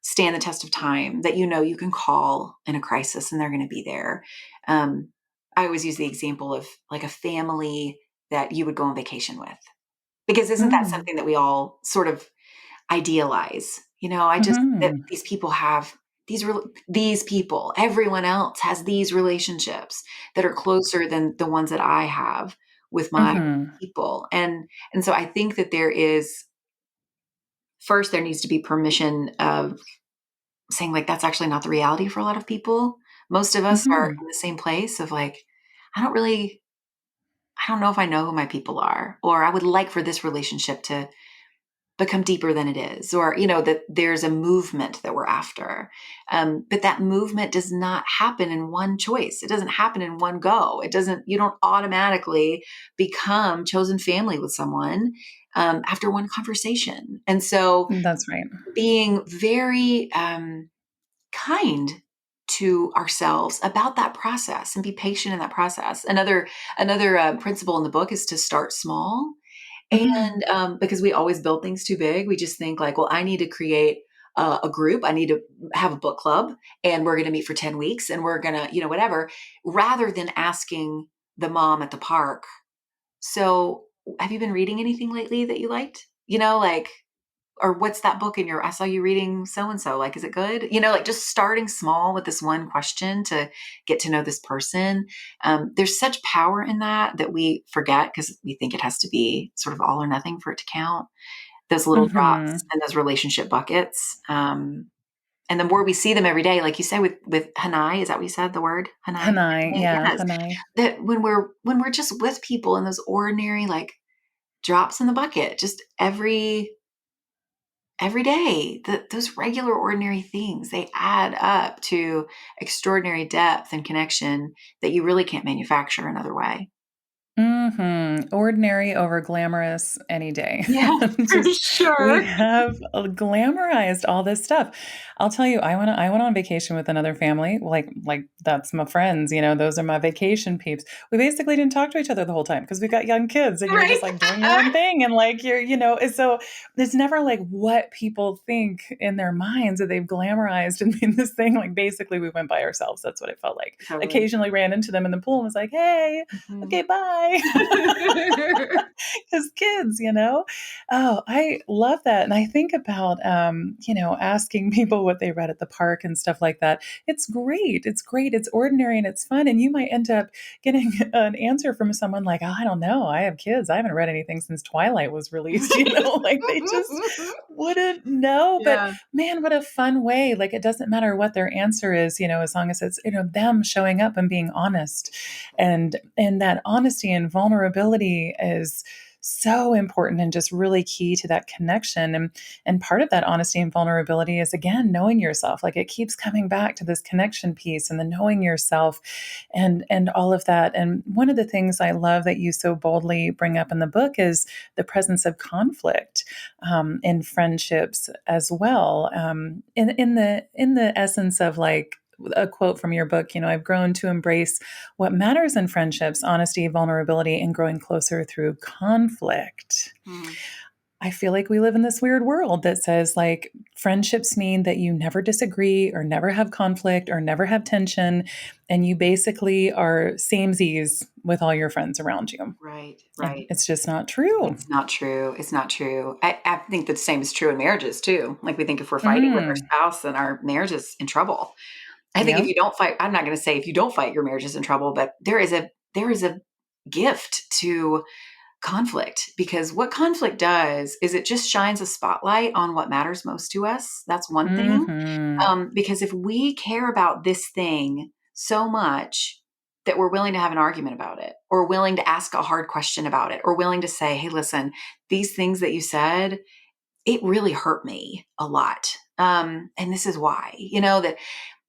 stand the test of time, that you can call in a crisis and they're going to be there. Um, I always use the example of like a family that you would go on vacation with, because isn't that Mm. something that we all sort of idealize? I just that Mhm. these people have these people. Everyone else has these relationships that are closer than the ones that I have with my Mhm. people. And so I think that there needs to be permission of saying like that's actually not the reality for a lot of people. Most of us are Mhm. in the same place of like, I don't really I don't know if I know who my people are, or I would like for this relationship to become deeper than it is, or that there's a movement that we're after. But that movement does not happen in one choice. It doesn't happen in one go. You don't automatically become chosen family with someone after one conversation. And so That's right. being very kind to ourselves about that process and be patient in that process. Another principle in the book is to start small. Mhm. And because we always build things too big, we just think like, well, I need to create a group. I need to have a book club, and we're going to meet for 10 weeks, and we're going to, whatever, rather than asking the mom at the park, so have you been reading anything lately that you liked? Like, or what's that book in I saw you reading so and so, like, is it good? Like just starting small with this one question to get to know this person. There's such power in that we forget because we think it has to be sort of all or nothing for it to count. Those little drops Mhm. and those relationship buckets. And the more we see them every day, like you said with Hanai, is that what you said? The word Hanai? Hanai, yeah, Yes. Hanai. That when we're just with people in those ordinary like drops in the bucket, just every day, those regular ordinary things, they add up to extraordinary depth and connection that you really can't manufacture another way. Mhm. Ordinary over glamorous any day. Yeah, for Just we sure. have glamorized all this stuff. I'll tell you, I went on vacation with another family, like that's my friends, those are my vacation peeps. We basically didn't talk to each other the whole time because 'cause we've got young kids and you're Right. just like doing your own thing and like and so it's never like what people think in their minds that they've glamorized and made this thing. Like basically we went by ourselves. That's what it felt like. Totally. Occasionally ran into them in the pool and was like, "Hey, Mhm. okay, bye." As kids, Oh, I love that. And I think about, asking people what they read at the park and stuff like that. It's great. It's great. It's ordinary and it's fun. And you might end up getting an answer from someone like, oh, I don't know. I have kids. I haven't read anything since Twilight was released, like they just wouldn't know. But Yeah. man, what a fun way. Like it doesn't matter what their answer is, as long as it's, them showing up and being honest. Exactly. And that honesty and vulnerability is so important and just really key to that connection. And part of that honesty and vulnerability is again knowing yourself. Like it keeps coming back to this connection piece and the knowing yourself and all of that. And one of the things I love that you so boldly bring up in the book is the presence of conflict in friendships as well. In the essence of like a quote from your book, I've grown to embrace what matters in friendships, honesty, vulnerability, and growing closer through conflict. Mm, I feel like we live in this weird world that says like friendships mean that you never disagree or never have conflict or never have tension. And you basically are samesies with all your friends around you. right, And right. it's just not true. It's not true. It's not true. I think the same is true in marriages too. Like we think if we're fighting with our Mm, spouse, then our marriage is in trouble. I think if yep. you don't fight, I'm not going to say if you don't fight, your marriage is in trouble, but there is a gift to conflict, because what conflict does is it just shines a spotlight on what matters most to us. That's one thing. Hmm. Because if we care about this thing so much that we're willing to have an argument about it, or willing to ask a hard question about it, or willing to say, hey, listen, these things that you said, it really hurt me a lot. And this is why,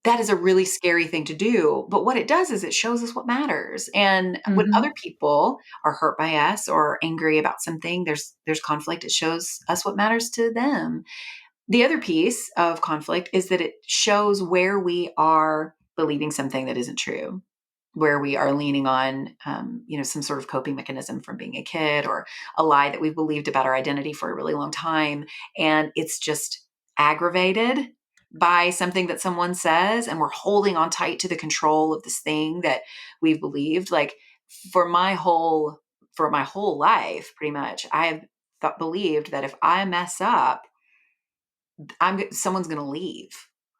that that is a really scary thing to do. But what it does is it shows us what matters. And when other Mhm. people are hurt by us or angry about something, there's conflict. It shows us what matters to them. The other piece of conflict is that it shows where we are believing something that isn't true, where we are leaning on, some sort of coping mechanism from being a kid, or a lie that we've believed about our identity for a really long time. And it's just aggravated by something that someone says, and we're holding on tight to the control of this thing that we've believed. Like for my whole for my whole life, pretty much, I have believed that if I mess up, someone's going to leave.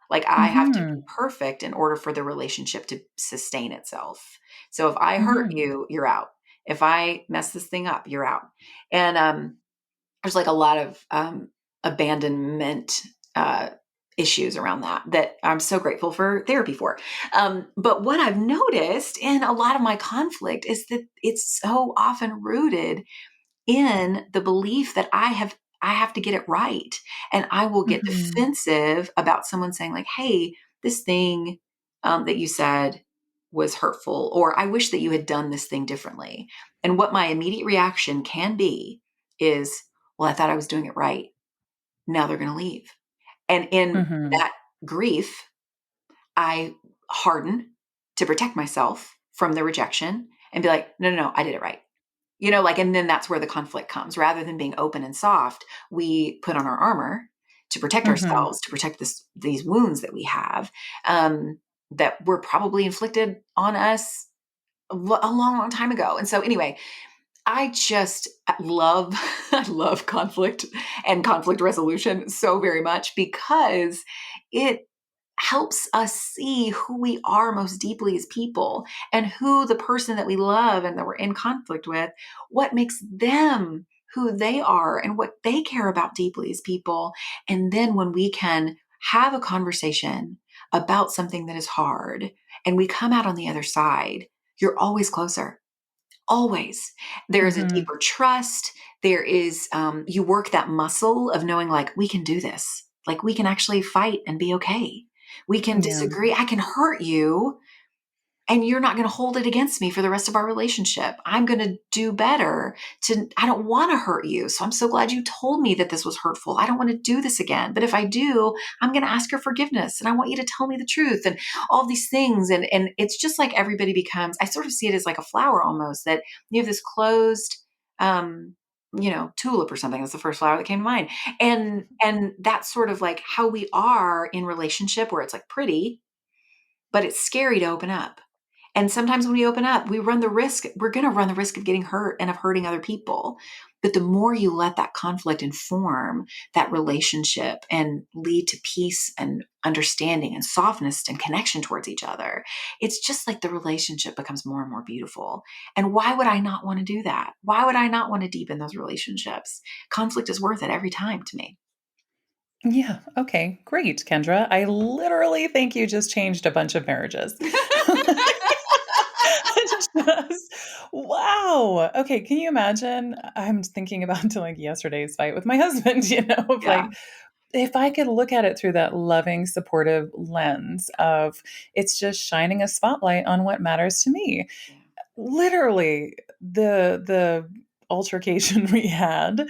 Like I have to be Mhm. perfect in order for the relationship to sustain itself. So if I hurt Mhm. you, you're out. If I mess this thing up, you're out. And there's like a lot of abandonment uh, issues around that I'm so grateful for therapy for. But what I've noticed in a lot of my conflict is that it's so often rooted in the belief that I have to get it right. And I will get Mhm. defensive about someone saying like, "Hey, this thing that you said was hurtful," or "I wish that you had done this thing differently." And what my immediate reaction can be is, "Well, I thought I was doing it right. Now they're going to leave." And in Mhm. that grief, I harden to protect myself from the rejection and be like, "No, no, no, I did it right." Like, and then that's where the conflict comes. Rather than being open and soft, we put on our armor to protect Mhm. ourselves, to protect these wounds that we have, that were probably inflicted on us a long, long time ago. And so, anyway, I just love, I love conflict and conflict resolution so very much because it helps us see who we are most deeply as people, and who the person that we love and that we're in conflict with, what makes them who they are and what they care about deeply as people. And then when we can have a conversation about something that is hard and we come out on the other side, you're always closer. Always. There is a Mhm. deeper trust. There is, you work that muscle of knowing, like, we can do this. Like, we can actually fight and be okay. We can Yeah. disagree. I can hurt you, and you're not going to hold it against me for the rest of our relationship. I'm going to do better I don't want to hurt you. So I'm so glad you told me that this was hurtful. I don't want to do this again. But if I do, I'm going to ask your forgiveness, and I want you to tell me the truth, and all these things. And it's just like everybody becomes, I sort of see it as like a flower almost, that you have this closed, um, tulip or something. That's the first flower that came to mind. And that's sort of like how we are in relationship, where it's like pretty, but it's scary to open up. And sometimes when we open up, we're going to run the risk of getting hurt and of hurting other people. But the more you let that conflict inform that relationship and lead to peace and understanding and softness and connection towards each other, it's just like the relationship becomes more and more beautiful. And why would I not want to do that? Why would I not want to deepen those relationships? Conflict is worth it every time to me. Yeah. Okay. Great, Kendra. I literally think you just changed a bunch of marriages. Just wow. Okay, can you imagine? I'm thinking about to like yesterday's fight with my husband, of Yeah. like if I could look at it through that loving, supportive lens of it's just shining a spotlight on what matters to me. Yeah. Literally, the altercation we had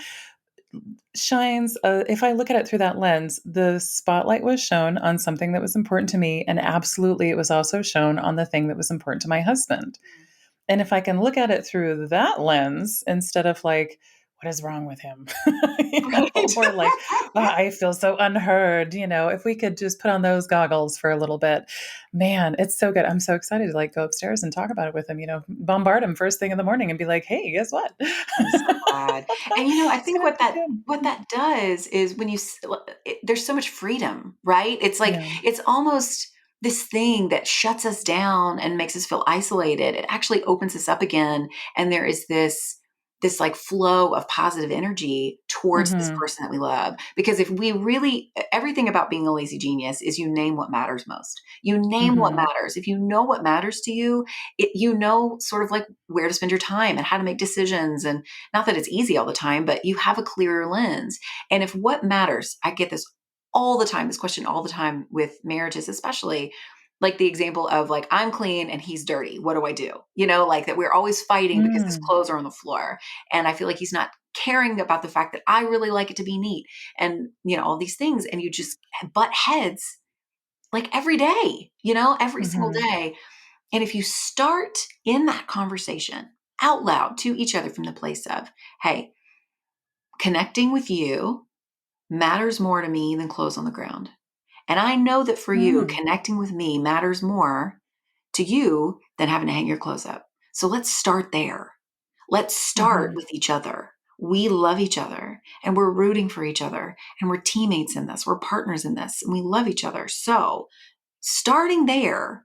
shines if I look at it through that lens, the spotlight was shown on something that was important to me, and absolutely it was also shown on the thing that was important to my husband. And if I can look at it through that lens instead of like, what is wrong with him? Right. Or like, "Oh, I feel so unheard. If we could just put on those goggles for a little bit, man, it's so good. I'm so excited to like go upstairs and talk about it with him, bombard him first thing in the morning and be like, hey, guess what? I'm so glad. And I It's think going to what be that good. what that does is when there's so much freedom, right? It's like Yeah. it's almost this thing that shuts us down and makes us feel isolated. It actually opens us up again, and there is this like flow of positive energy towards this Hmm. person that we love. Because if we really, everything about being a lazy genius is you name what matters most. You name what Hmm. matters. If you know what matters to you, you know sort of like where to spend your time and how to make decisions. And not that it's easy all the time, but you have a clearer lens. And if what matters, I get this all the time, this question all the time with marriages, especially like the example of like, I'm clean and he's dirty. What do I do? Like that we're always fighting because his Mm. clothes are on the floor. And I feel like he's not caring about the fact that I really like it to be neat and, all these things. And you just butt heads like every day, every single Mhm. day. And if you start in that conversation out loud to each other from the place of, hey, connecting with you matters more to me than clothes on the ground. And I know that for you, Mm. connecting with me matters more to you than having to hang your clothes up. So let's start there. Let's start Mhm. with each other. We love each other and we're rooting for each other and we're teammates in this. We're partners in this and we love each other. So starting there,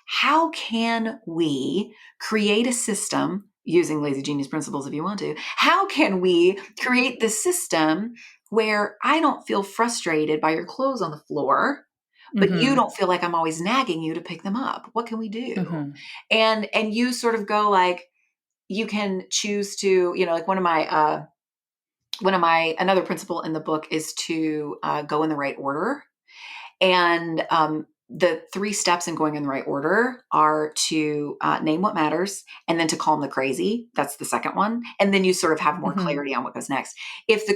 how can we create a system using lazy genius principles if you want to? How can we create the system where I don't feel frustrated by your clothes on the floor, but you Mhm. don't feel like I'm always nagging you to pick them up? What can we do? Mhm. And you sort of go like, you can choose to, like one of my another principle in the book is to go in the right order. And the three steps in going in the right order are to name what matters and then to calm the crazy. That's the second one. And then you sort of have more Mhm. clarity on what goes next. If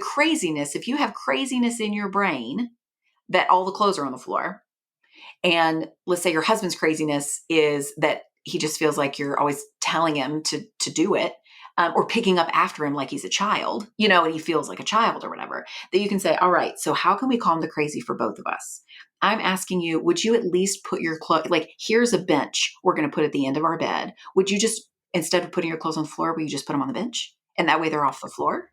you have craziness in your brain that all the clothes are on the floor, and let's say your husband's craziness is that he just feels like you're always telling him to do it, or picking up after him like he's a child, and he feels like a child or whatever, that you can say, all right, so how can we calm the crazy for both of us? I'm asking you, would you at least put your clothes, like, here's a bench we're going to put at the end of our bed. Would you just, instead of putting your clothes on the floor, will you just put them on the bench? And that way they're off the floor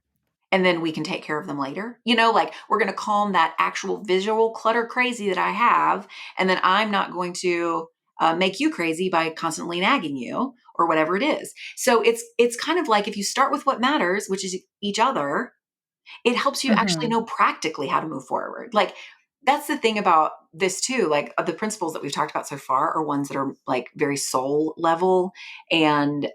and then we can take care of them later. Like we're going to calm that actual visual clutter crazy that I have. And then I'm not going to make you crazy by constantly nagging you or whatever it is. So it's kind of like if you start with what matters, which is each other, it helps you actually Mhm. know practically how to move forward. Like that's the thing about this too. Like the principles that we've talked about so far are ones that are like very soul level and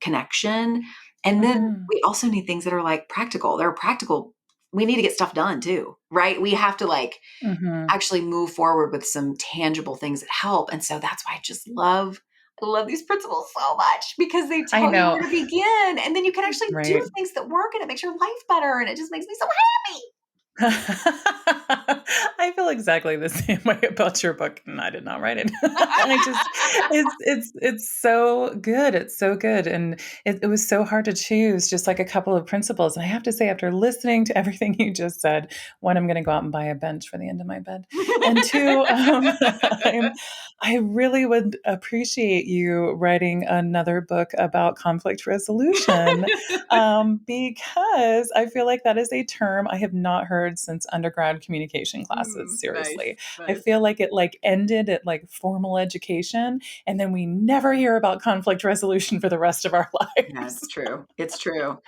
connection. And then Mhm. we also need things that are like practical. They're practical. We need to get stuff done too, right? We have to like Mhm. actually move forward with some tangible things that help. And so that's why I love these principles so much because they I tell you know. where to begin and then you can actually do Right. things that work and it makes your life better and it just makes me so happy. I feel exactly the same way about your book, and I did not write it. I just it's so good, it's so good, and it was so hard to choose just, like, a couple of principles, and I have to say after listening to everything you just said, 1, I'm gonna go out and buy a bench for the end of my bed, and 2, I'm I really would appreciate you writing another book about conflict resolution, because I feel like that is a term I have not heard since undergrad communication classes, Nice, seriously. I nice. feel like it, like, ended at, like, formal education, and then we never hear about conflict resolution for the rest of our Yeah, it's lives. true. It's true.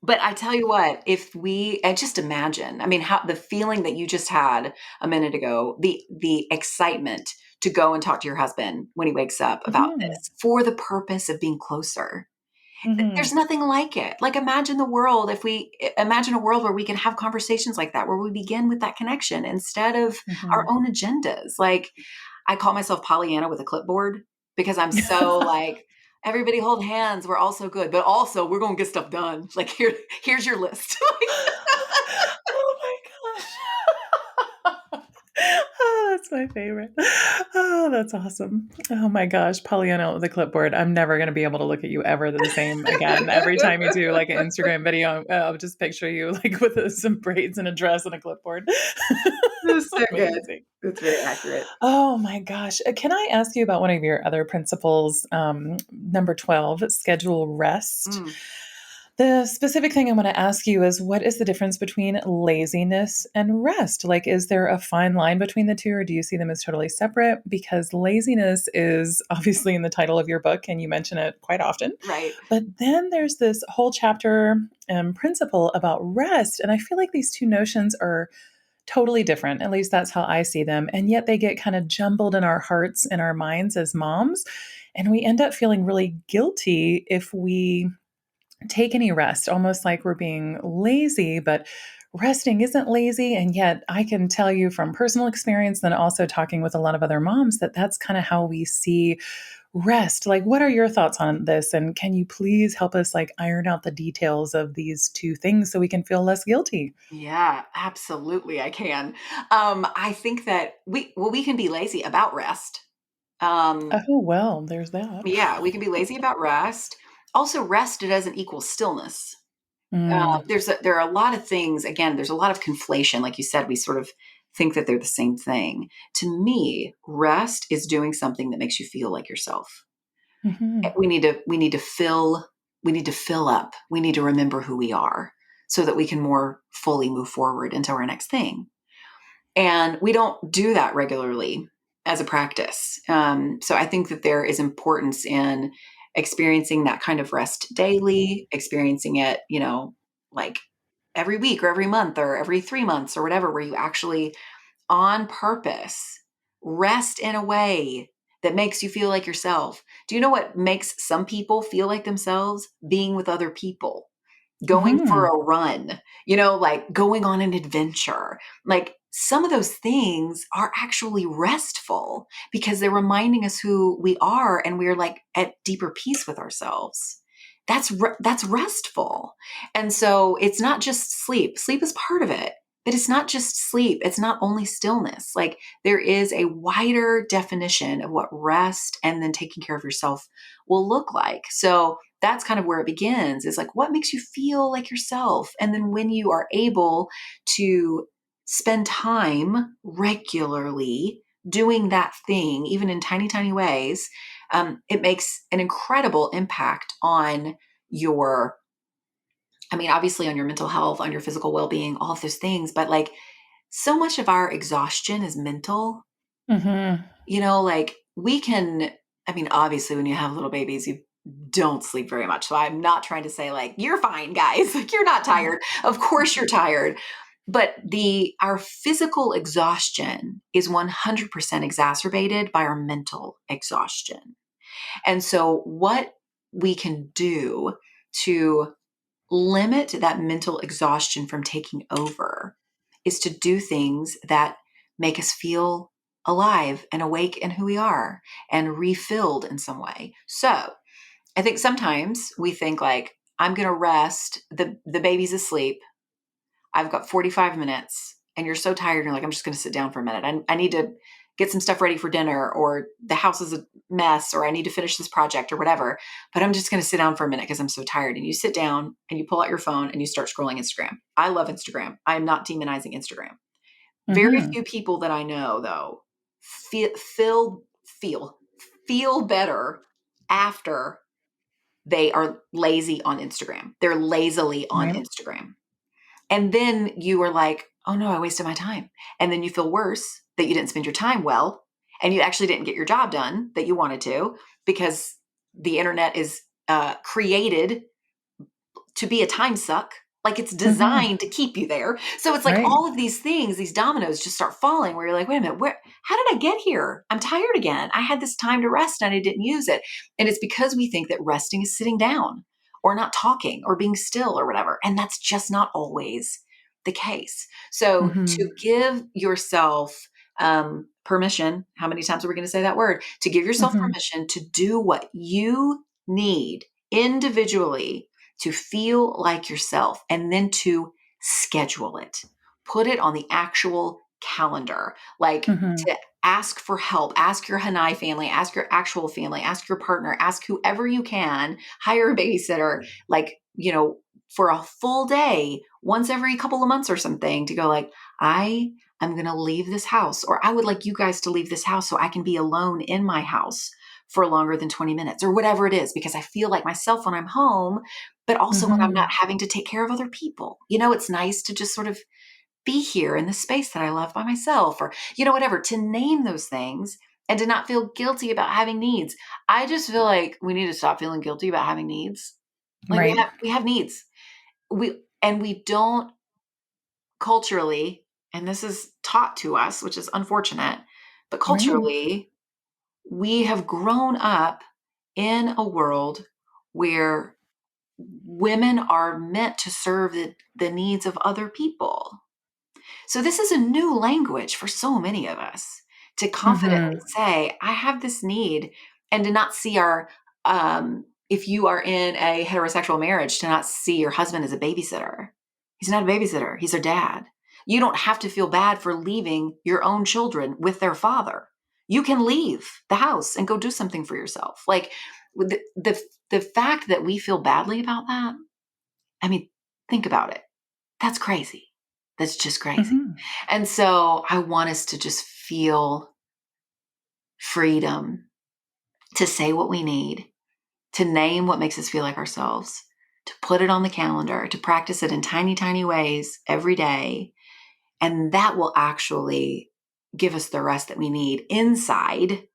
But I tell you what, if we and just imagine, I mean, how the feeling that you just had a minute ago, the excitement to go and talk to your husband when he wakes up about Mhm, this for the purpose of being closer. There's mhm, nothing like it. Like imagine the world if we imagine a world where we can have conversations like that, where we begin with that connection instead of our mhm. own agendas. Like I call myself Pollyanna with a clipboard because I'm so like, everybody hold hands. We're all so good, but also we're going to get stuff done. Like here's your list. Oh my gosh. Oh, that's my favorite. Oh, that's awesome. Oh my gosh, Pollyanna with the clipboard. I'm never going to be able to look at you ever the same again. Every time you do like an Instagram video, I'll just picture you like with some braids and a dress and a clipboard. It's It's so good. amazing. It's very accurate. Oh my gosh. Can I ask you about one of your other principles? Number 12, schedule rest. Mm. The specific thing I want to ask you is what is the difference between laziness and rest? Like, is there a fine line between the two, or do you see them as totally separate? Because laziness is obviously in the title of your book, and you mention it quite often. Right. But then there's this whole chapter and principle about rest. And I feel like these two notions are totally different. At least that's how I see them. And yet they get kind of jumbled in our hearts and our minds as moms. And we end up feeling really guilty if we take any rest, almost like we're being lazy. But resting isn't lazy. And yet, I can tell you from personal experience, then also talking with a lot of other moms, that that's kind of how we see rest. Like, what are your thoughts on this? And can you please help us like iron out the details of these two things so we can feel less guilty? Yeah, absolutely, I can. I think that we can be lazy about rest. Um, Oh, well, there's that. yeah, we can be lazy about rest. Also, rest doesn't equal stillness. Mm, There are a lot of things. Again, there's a lot of conflation. Like you said, we sort of think that they're the same thing. To me, rest is doing something that makes you feel like yourself. mhm, We need to fill up. We need to remember who we are so that we can more fully move forward into our next thing. And we don't do that regularly as a practice. So I think that there is importance in experiencing that kind of rest daily, experiencing it, like every week or every month or every 3 months or whatever, where you actually on purpose rest in a way that makes you feel like yourself. Do you know what makes some people feel like themselves? Being with other people, going for mhm, a run, like going on an adventure. Like some of those things are actually restful because they're reminding us who we are and we're like at deeper peace with ourselves. That's restful. And so it's not just sleep. Sleep is part of it, but it's not just sleep. It's not only stillness. Like there is a wider definition of what rest and then taking care of yourself will look like. So that's kind of where it begins, is like what makes you feel like yourself. And then when you are able to spend time regularly doing that thing, even in tiny, tiny ways, it makes an incredible impact on your, I mean, obviously on your mental health, on your physical well being, all of those things. But like so much of our exhaustion is mental. mhm, Like we can, I mean, obviously when you have little babies, you don't sleep very much. So I'm not trying to say like, you're fine, guys. Like you're not tired. Of course you're tired. But our physical exhaustion is 100% exacerbated by our mental exhaustion. And so what we can do to limit that mental exhaustion from taking over is to do things that make us feel alive and awake in who we are and refilled in some way. So I think sometimes we think like, I'm going to rest. The baby's asleep. I've got 45 minutes and you're so tired. And you're like, I'm just going to sit down for a minute. I need to get some stuff ready for dinner, or the house is a mess, or I need to finish this project or whatever. But I'm just going to sit down for a minute because I'm so tired. And you sit down and you pull out your phone and you start scrolling Instagram. I love Instagram. I am not demonizing Instagram. Very mhm, few people that I know, though, feel, feel, feel better after they are lazy on Instagram. They're lazily on right, Instagram. And then you are like, oh no, I wasted my time. And then you feel worse that you didn't spend your time well, and you actually didn't get your job done that you wanted to, because the internet is created to be a time suck. Like it's mhm, designed to keep you there. So it's like right, all of these things, these dominoes just start falling where you're like, wait a minute, how did I get here? I'm tired again. I had this time to rest and I didn't use it. And it's because we think that resting is sitting down or not talking or being still or whatever. And that's just not always the case. So to mhm, give yourself permission, how many times are we going to say that word? To give yourself mhm, permission to do what you need individually to feel like yourself, and then to schedule it. Put it on the actual calendar. Like mhm, to ask for help, ask your Hanai family, ask your actual family, ask your partner, ask whoever you can, hire a babysitter, like, for a full day, once every couple of months or something, to go like, I'm going to leave this house, or I would like you guys to leave this house so I can be alone in my house for longer than 20 minutes or whatever it is, because I feel like myself when I'm home, but also when I'm not mhm, having to take care of other people. It's nice to just sort of be here in the space that I love by myself, or, whatever, to name those things and to not feel guilty about having needs. I just feel like we need to stop feeling guilty about having needs. Like right, we have needs. We don't culturally, and this is taught to us, which is unfortunate, but right, culturally, we have grown up in a world where women are meant to serve the needs of other people. So this is a new language for so many of us to confidently Mhm. say, I have this need, and to not see if you are in a heterosexual marriage, to not see your husband as a babysitter. He's not a babysitter, he's a dad. You don't have to feel bad for leaving your own children with their father. You can leave the house and go do something for yourself. Like the fact that we feel badly about that, I mean, think about it. That's crazy. That's just crazy. Mhm. And so I want us to just feel freedom to say what we need, to name what makes us feel like ourselves, to put it on the calendar, to practice it in tiny, tiny ways every day. And that will actually give us the rest that we need inside.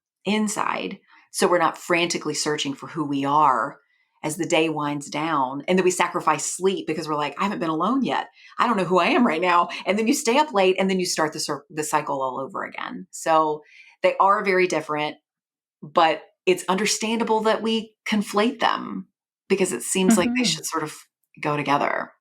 So we're not frantically searching for who we are as the day winds down. And then we sacrifice sleep because we're like, I haven't been alone yet. I don't know who I am right now. And then you stay up late and then you start the cycle all over again. So they are very different, but it's understandable that we conflate them because it seems like they Mhm. should sort of go together.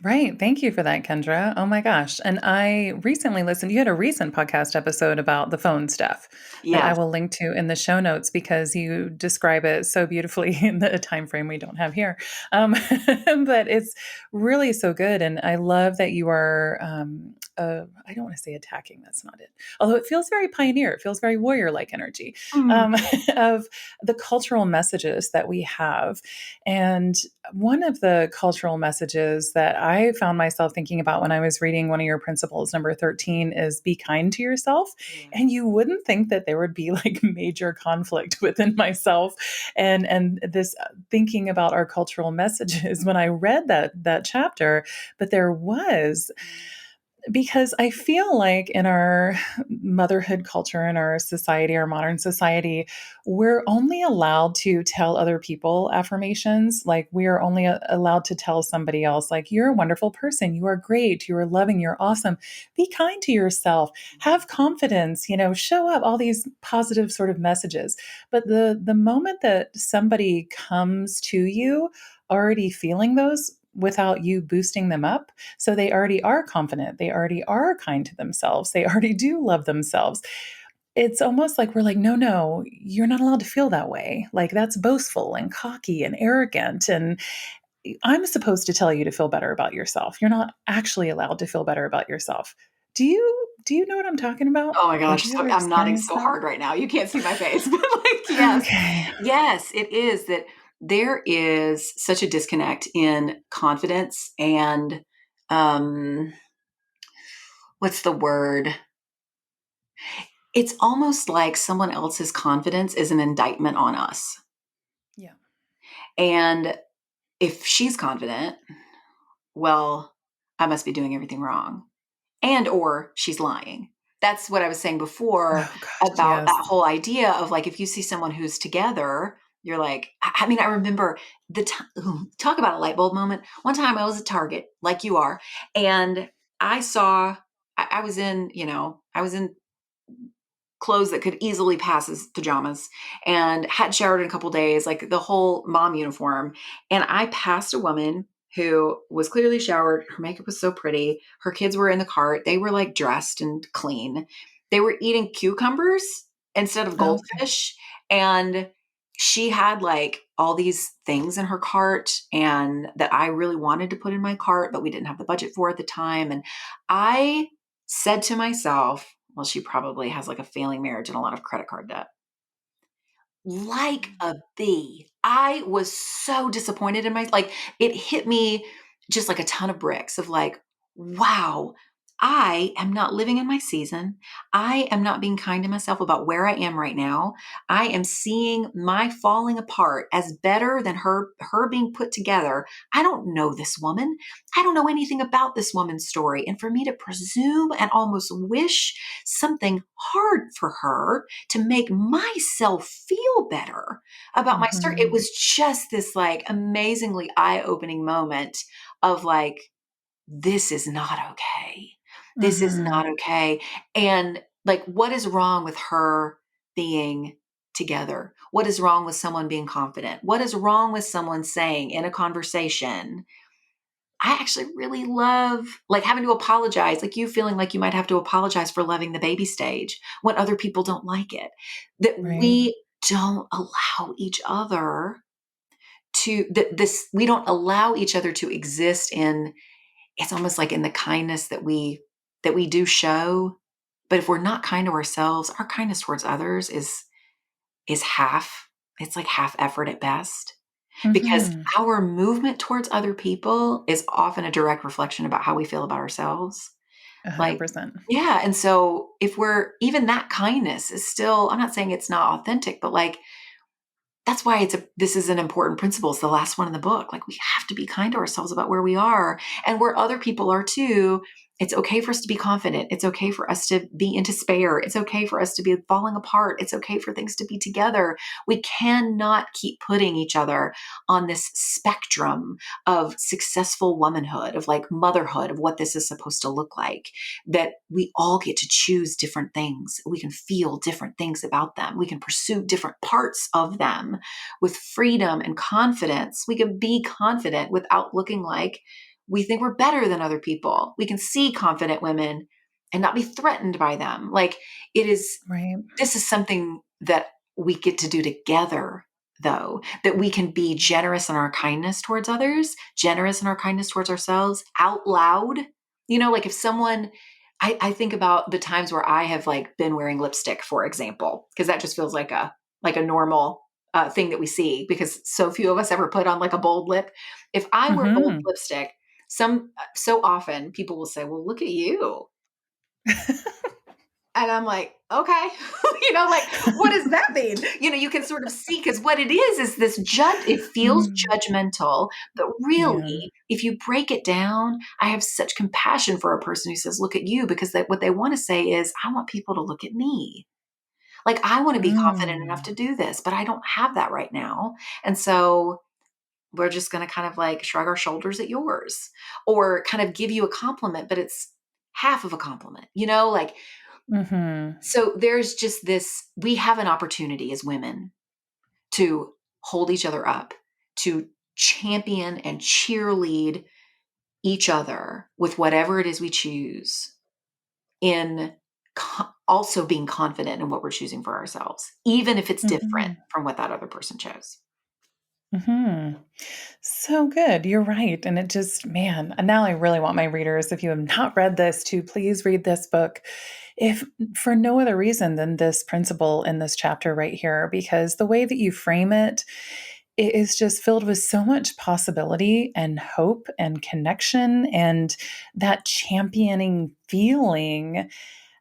Right. Thank you for that, Kendra. Oh my gosh. And I recently listened, you had a recent podcast episode about the phone stuff that I Yes. will link to in the show notes because you describe it so beautifully in the time frame we don't have here. Um, but it's really so good. And I love that you are, I don't want to say attacking, that's not it. Although it feels very pioneer, it feels very warrior like energy Mm. um, of the cultural messages that we have. And one of the cultural messages that I found myself thinking about when I was reading one of your principles, number 13, is be kind to yourself. Yeah. And you wouldn't think that there would be like major conflict within myself and this thinking about our cultural messages when I read that chapter, but there was because I feel like in our motherhood culture, in our society, our modern society, we're only allowed to tell other people affirmations. Like we are only allowed to tell somebody else, like, you're a wonderful person, you are great, you are loving, you're awesome. Be kind to yourself, have confidence, show up, all these positive sort of messages. But the moment that somebody comes to you already feeling those without you boosting them up, so they already are confident. They already are kind to themselves. They already do love themselves. It's almost like we're like, no, no, you're not allowed to feel that way. Like that's boastful and cocky and arrogant. And I'm supposed to tell you to feel better about yourself. You're not actually allowed to feel better about yourself. Do you know what I'm talking about? Oh my Like, gosh, have you so ever I'm nodding experienced so that? hard right now. You can't see my face, but like, yes. Okay. Yes, it is that there is such a disconnect in confidence and um what's the word? It's almost like someone else's confidence is an indictment on us. Yeah. And if she's confident, well, I must be doing everything wrong. And or she's lying. That's what I was saying before Oh gosh, about yes. that whole idea of like if you see someone who's together, you're like, I mean, I remember the time, talk about a light bulb moment. One time I was at Target, like you are, and I saw, I was in, I was in clothes that could easily pass as pajamas and hadn't showered in a couple days, like the whole mom uniform. And I passed a woman who was clearly showered. Her makeup was so pretty. Her kids were in the cart. They were like dressed and clean. They were eating cucumbers instead of Okay. goldfish. And she had like all these things in her cart and that I really wanted to put in my cart, but we didn't have the budget for at the time. And I said to myself, well, she probably has like a failing marriage and a lot of credit card debt. Like a bee. I was so disappointed in like it hit me just like a ton of bricks of like, wow, I am not living in my season. I am not being kind to myself about where I am right now. I am seeing my falling apart as better than her being put together. I don't know this woman. I don't know anything about this woman's story. And for me to presume and almost wish something hard for her to make myself feel better about my story. It Mhm. was just this like amazingly eye-opening moment of like, this is not okay. This is not Mhm. okay. And like, what is wrong with her being together? What is wrong with someone being confident? What is wrong with someone saying in a conversation, I actually really love like having to apologize, like you feeling like you might have to apologize for loving the baby stage when other people don't like it. That Right. we don't allow each other we don't allow each other to exist in, it's almost like in the kindness that we do show. But if we're not kind to ourselves, our kindness towards others is half, it's like half effort at best, because Mm-hmm. our movement towards other people is often a direct reflection about how we feel about ourselves. Like, 100%. yeah. And so if we're even that kindness is still, I'm not saying it's not authentic, but like that's why this is an important principle. It's the last one in the book. Like we have to be kind to ourselves about where we are and where other people are too. It's okay for us to be confident. It's okay for us to be in despair. It's okay for us to be falling apart. It's okay for things to be together. We cannot keep putting each other on this spectrum of successful womanhood, of like motherhood, of what this is supposed to look like, that we all get to choose different things. We can feel different things about them. We can pursue different parts of them with freedom and confidence. We can be confident without looking like we think we're better than other people. We can see confident women and not be threatened by them. Like Right. this is something that we get to do together, though, that we can be generous in our kindness towards others, generous in our kindness towards ourselves out loud. Like if someone, I think about the times where I have like been wearing lipstick, for example, because that just feels like a normal thing that we see because so few of us ever put on like a bold lip. If I wear bold Mm-hmm. lipstick, so often people will say, well, look at you. And I'm like, okay, like, what does that mean? You can sort of see, because what it is this it feels Mm. judgmental, but Yeah. really, if you break it down, I have such compassion for a person who says, look at you, because what they want to say is, I want people to look at me. Like, I want to be confident enough Mm. to do this, but I don't have that right now. And so we're just going to kind of like shrug our shoulders at yours or kind of give you a compliment, but it's half of a compliment, like, Mm-hmm. so there's just this, we have an opportunity as women to hold each other up, to champion and cheerlead each other with whatever it is we choose, in also being confident in what we're choosing for ourselves, even if it's different Mm-hmm. from what that other person chose. Mm-hmm. So good. You're right. And it just, man, now I really want my readers, if you have not read this, to please read this book. If for no other reason than this principle in this chapter right here, because the way that you frame it is just filled with so much possibility and hope and connection and that championing feeling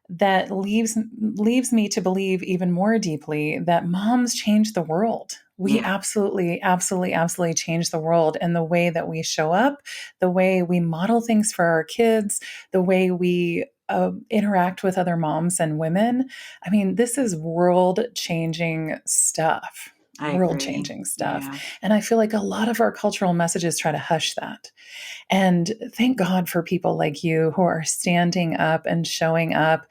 that leaves me to believe even more deeply that moms change the world. We Yeah. absolutely, absolutely, absolutely change the world in the way that we show up, the way we model things for our kids, the way we interact with other moms and women. I mean, this is world changing stuff. I World agree. changing stuff. Yeah. And I feel like a lot of our cultural messages try to hush that. And thank God for people like you who are standing up and showing up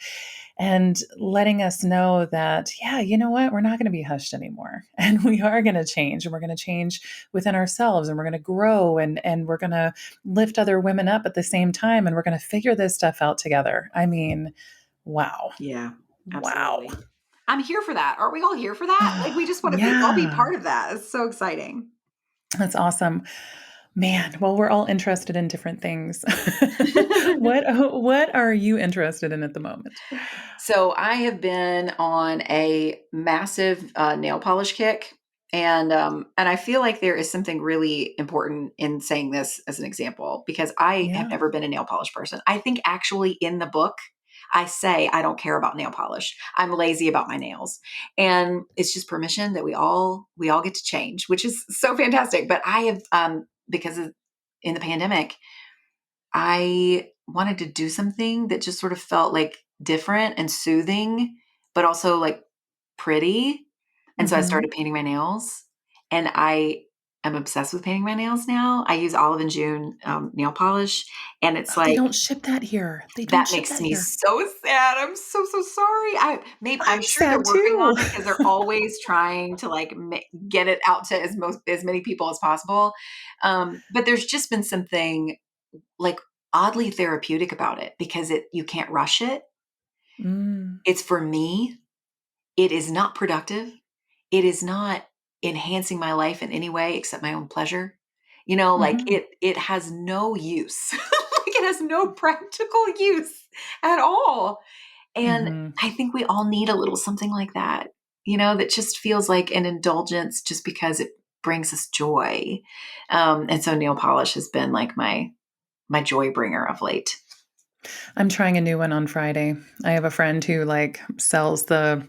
and letting us know that, yeah, you know what? We're not going to be hushed anymore. And we are going to change. And we're going to change within ourselves. And we're going to grow. And we're going to lift other women up at the same time. And we're going to figure this stuff out together. I mean, wow. Yeah, Wow. absolutely. I'm here for that. Aren't we all here for that? Like, we just want to all be Yeah. part of that. It's so exciting. That's awesome. Man, well, we're all interested in different things. What are you interested in at the moment? So I have been on a massive nail polish kick, and I feel like there is something really important in saying this as an example, because I have Yeah. never been a nail polish person. I think actually in the book I say I don't care about nail polish. I'm lazy about my nails, and it's just permission that we all get to change, which is so fantastic. But I have because of, in the pandemic, I wanted to do something that just sort of felt like different and soothing, but also like pretty. And so I Mhm. started painting my nails, and I am obsessed with painting my nails now. I use Olive and June nail polish, and it's Oh, they like, don't ship that here. They don't that ship makes that me here. so sad. I'm so, so sorry. I'm I'm sure they're sad working on too. it because they're always trying to like get it out to as many people as possible. But there's just been something like oddly therapeutic about it because you can't rush it. Mm, It's for me. It is not productive. It is not enhancing my life in any way except my own pleasure. Like mhm, it has no use. Like it has no practical use at all. And mhm. I think we all need a little something like that, that just feels like an indulgence just because it brings us joy. And so nail polish has been like my joy bringer of late. I'm trying a new one on Friday. I have a friend who like sells the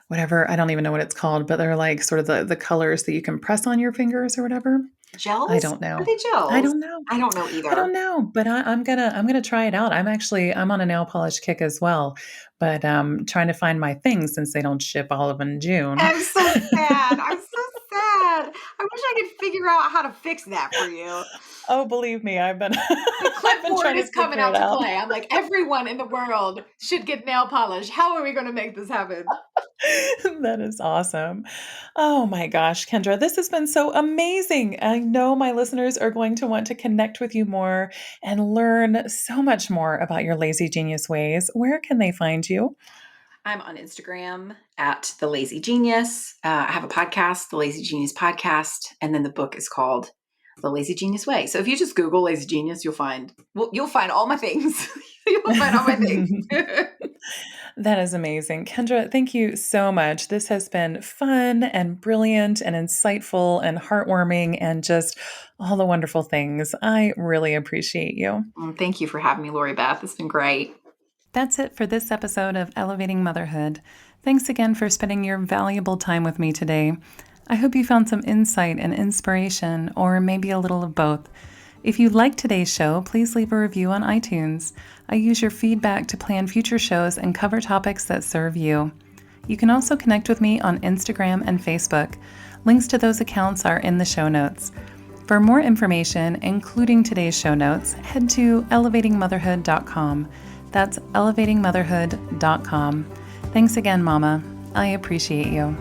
whatever, I don't even know what it's called, but they're like sort of the colors that you can press on your fingers or whatever. I Gels? don't Are know. they I gels? don't know. I don't know I either. don't know, but I'm gonna try it out. I'm on a nail polish kick as well, but trying to find my things since they don't ship Olive in June. I'm so sad. I'm so sad. I wish I could figure out how to fix that for you. Oh, believe me, I've been The I've been clipboard trying to is coming figure it out to out. play. I'm like, everyone in the world should get nail polish. How are we going to make this happen? That is awesome. Oh my gosh, Kendra, this has been so amazing. I know my listeners are going to want to connect with you more and learn so much more about your lazy genius ways. Where can they find you? I'm on Instagram at The Lazy Genius. I have a podcast, The Lazy Genius Podcast, and then the book is called The Lazy Genius Way. So if you just Google Lazy Genius, you'll find all my things. You'll find all my things. That is amazing. Kendra, thank you so much. This has been fun and brilliant and insightful and heartwarming and just all the wonderful things. I really appreciate you. Thank you for having me, Lori Beth. It's been great. That's it for this episode of Elevating Motherhood. Thanks again for spending your valuable time with me today. I hope you found some insight and inspiration, or maybe a little of both. If you liked today's show, please leave a review on iTunes. I use your feedback to plan future shows and cover topics that serve you. You can also connect with me on Instagram and Facebook. Links to those accounts are in the show notes. For more information, including today's show notes, head to elevatingmotherhood.com. That's elevatingmotherhood.com. Thanks again, Mama. I appreciate you.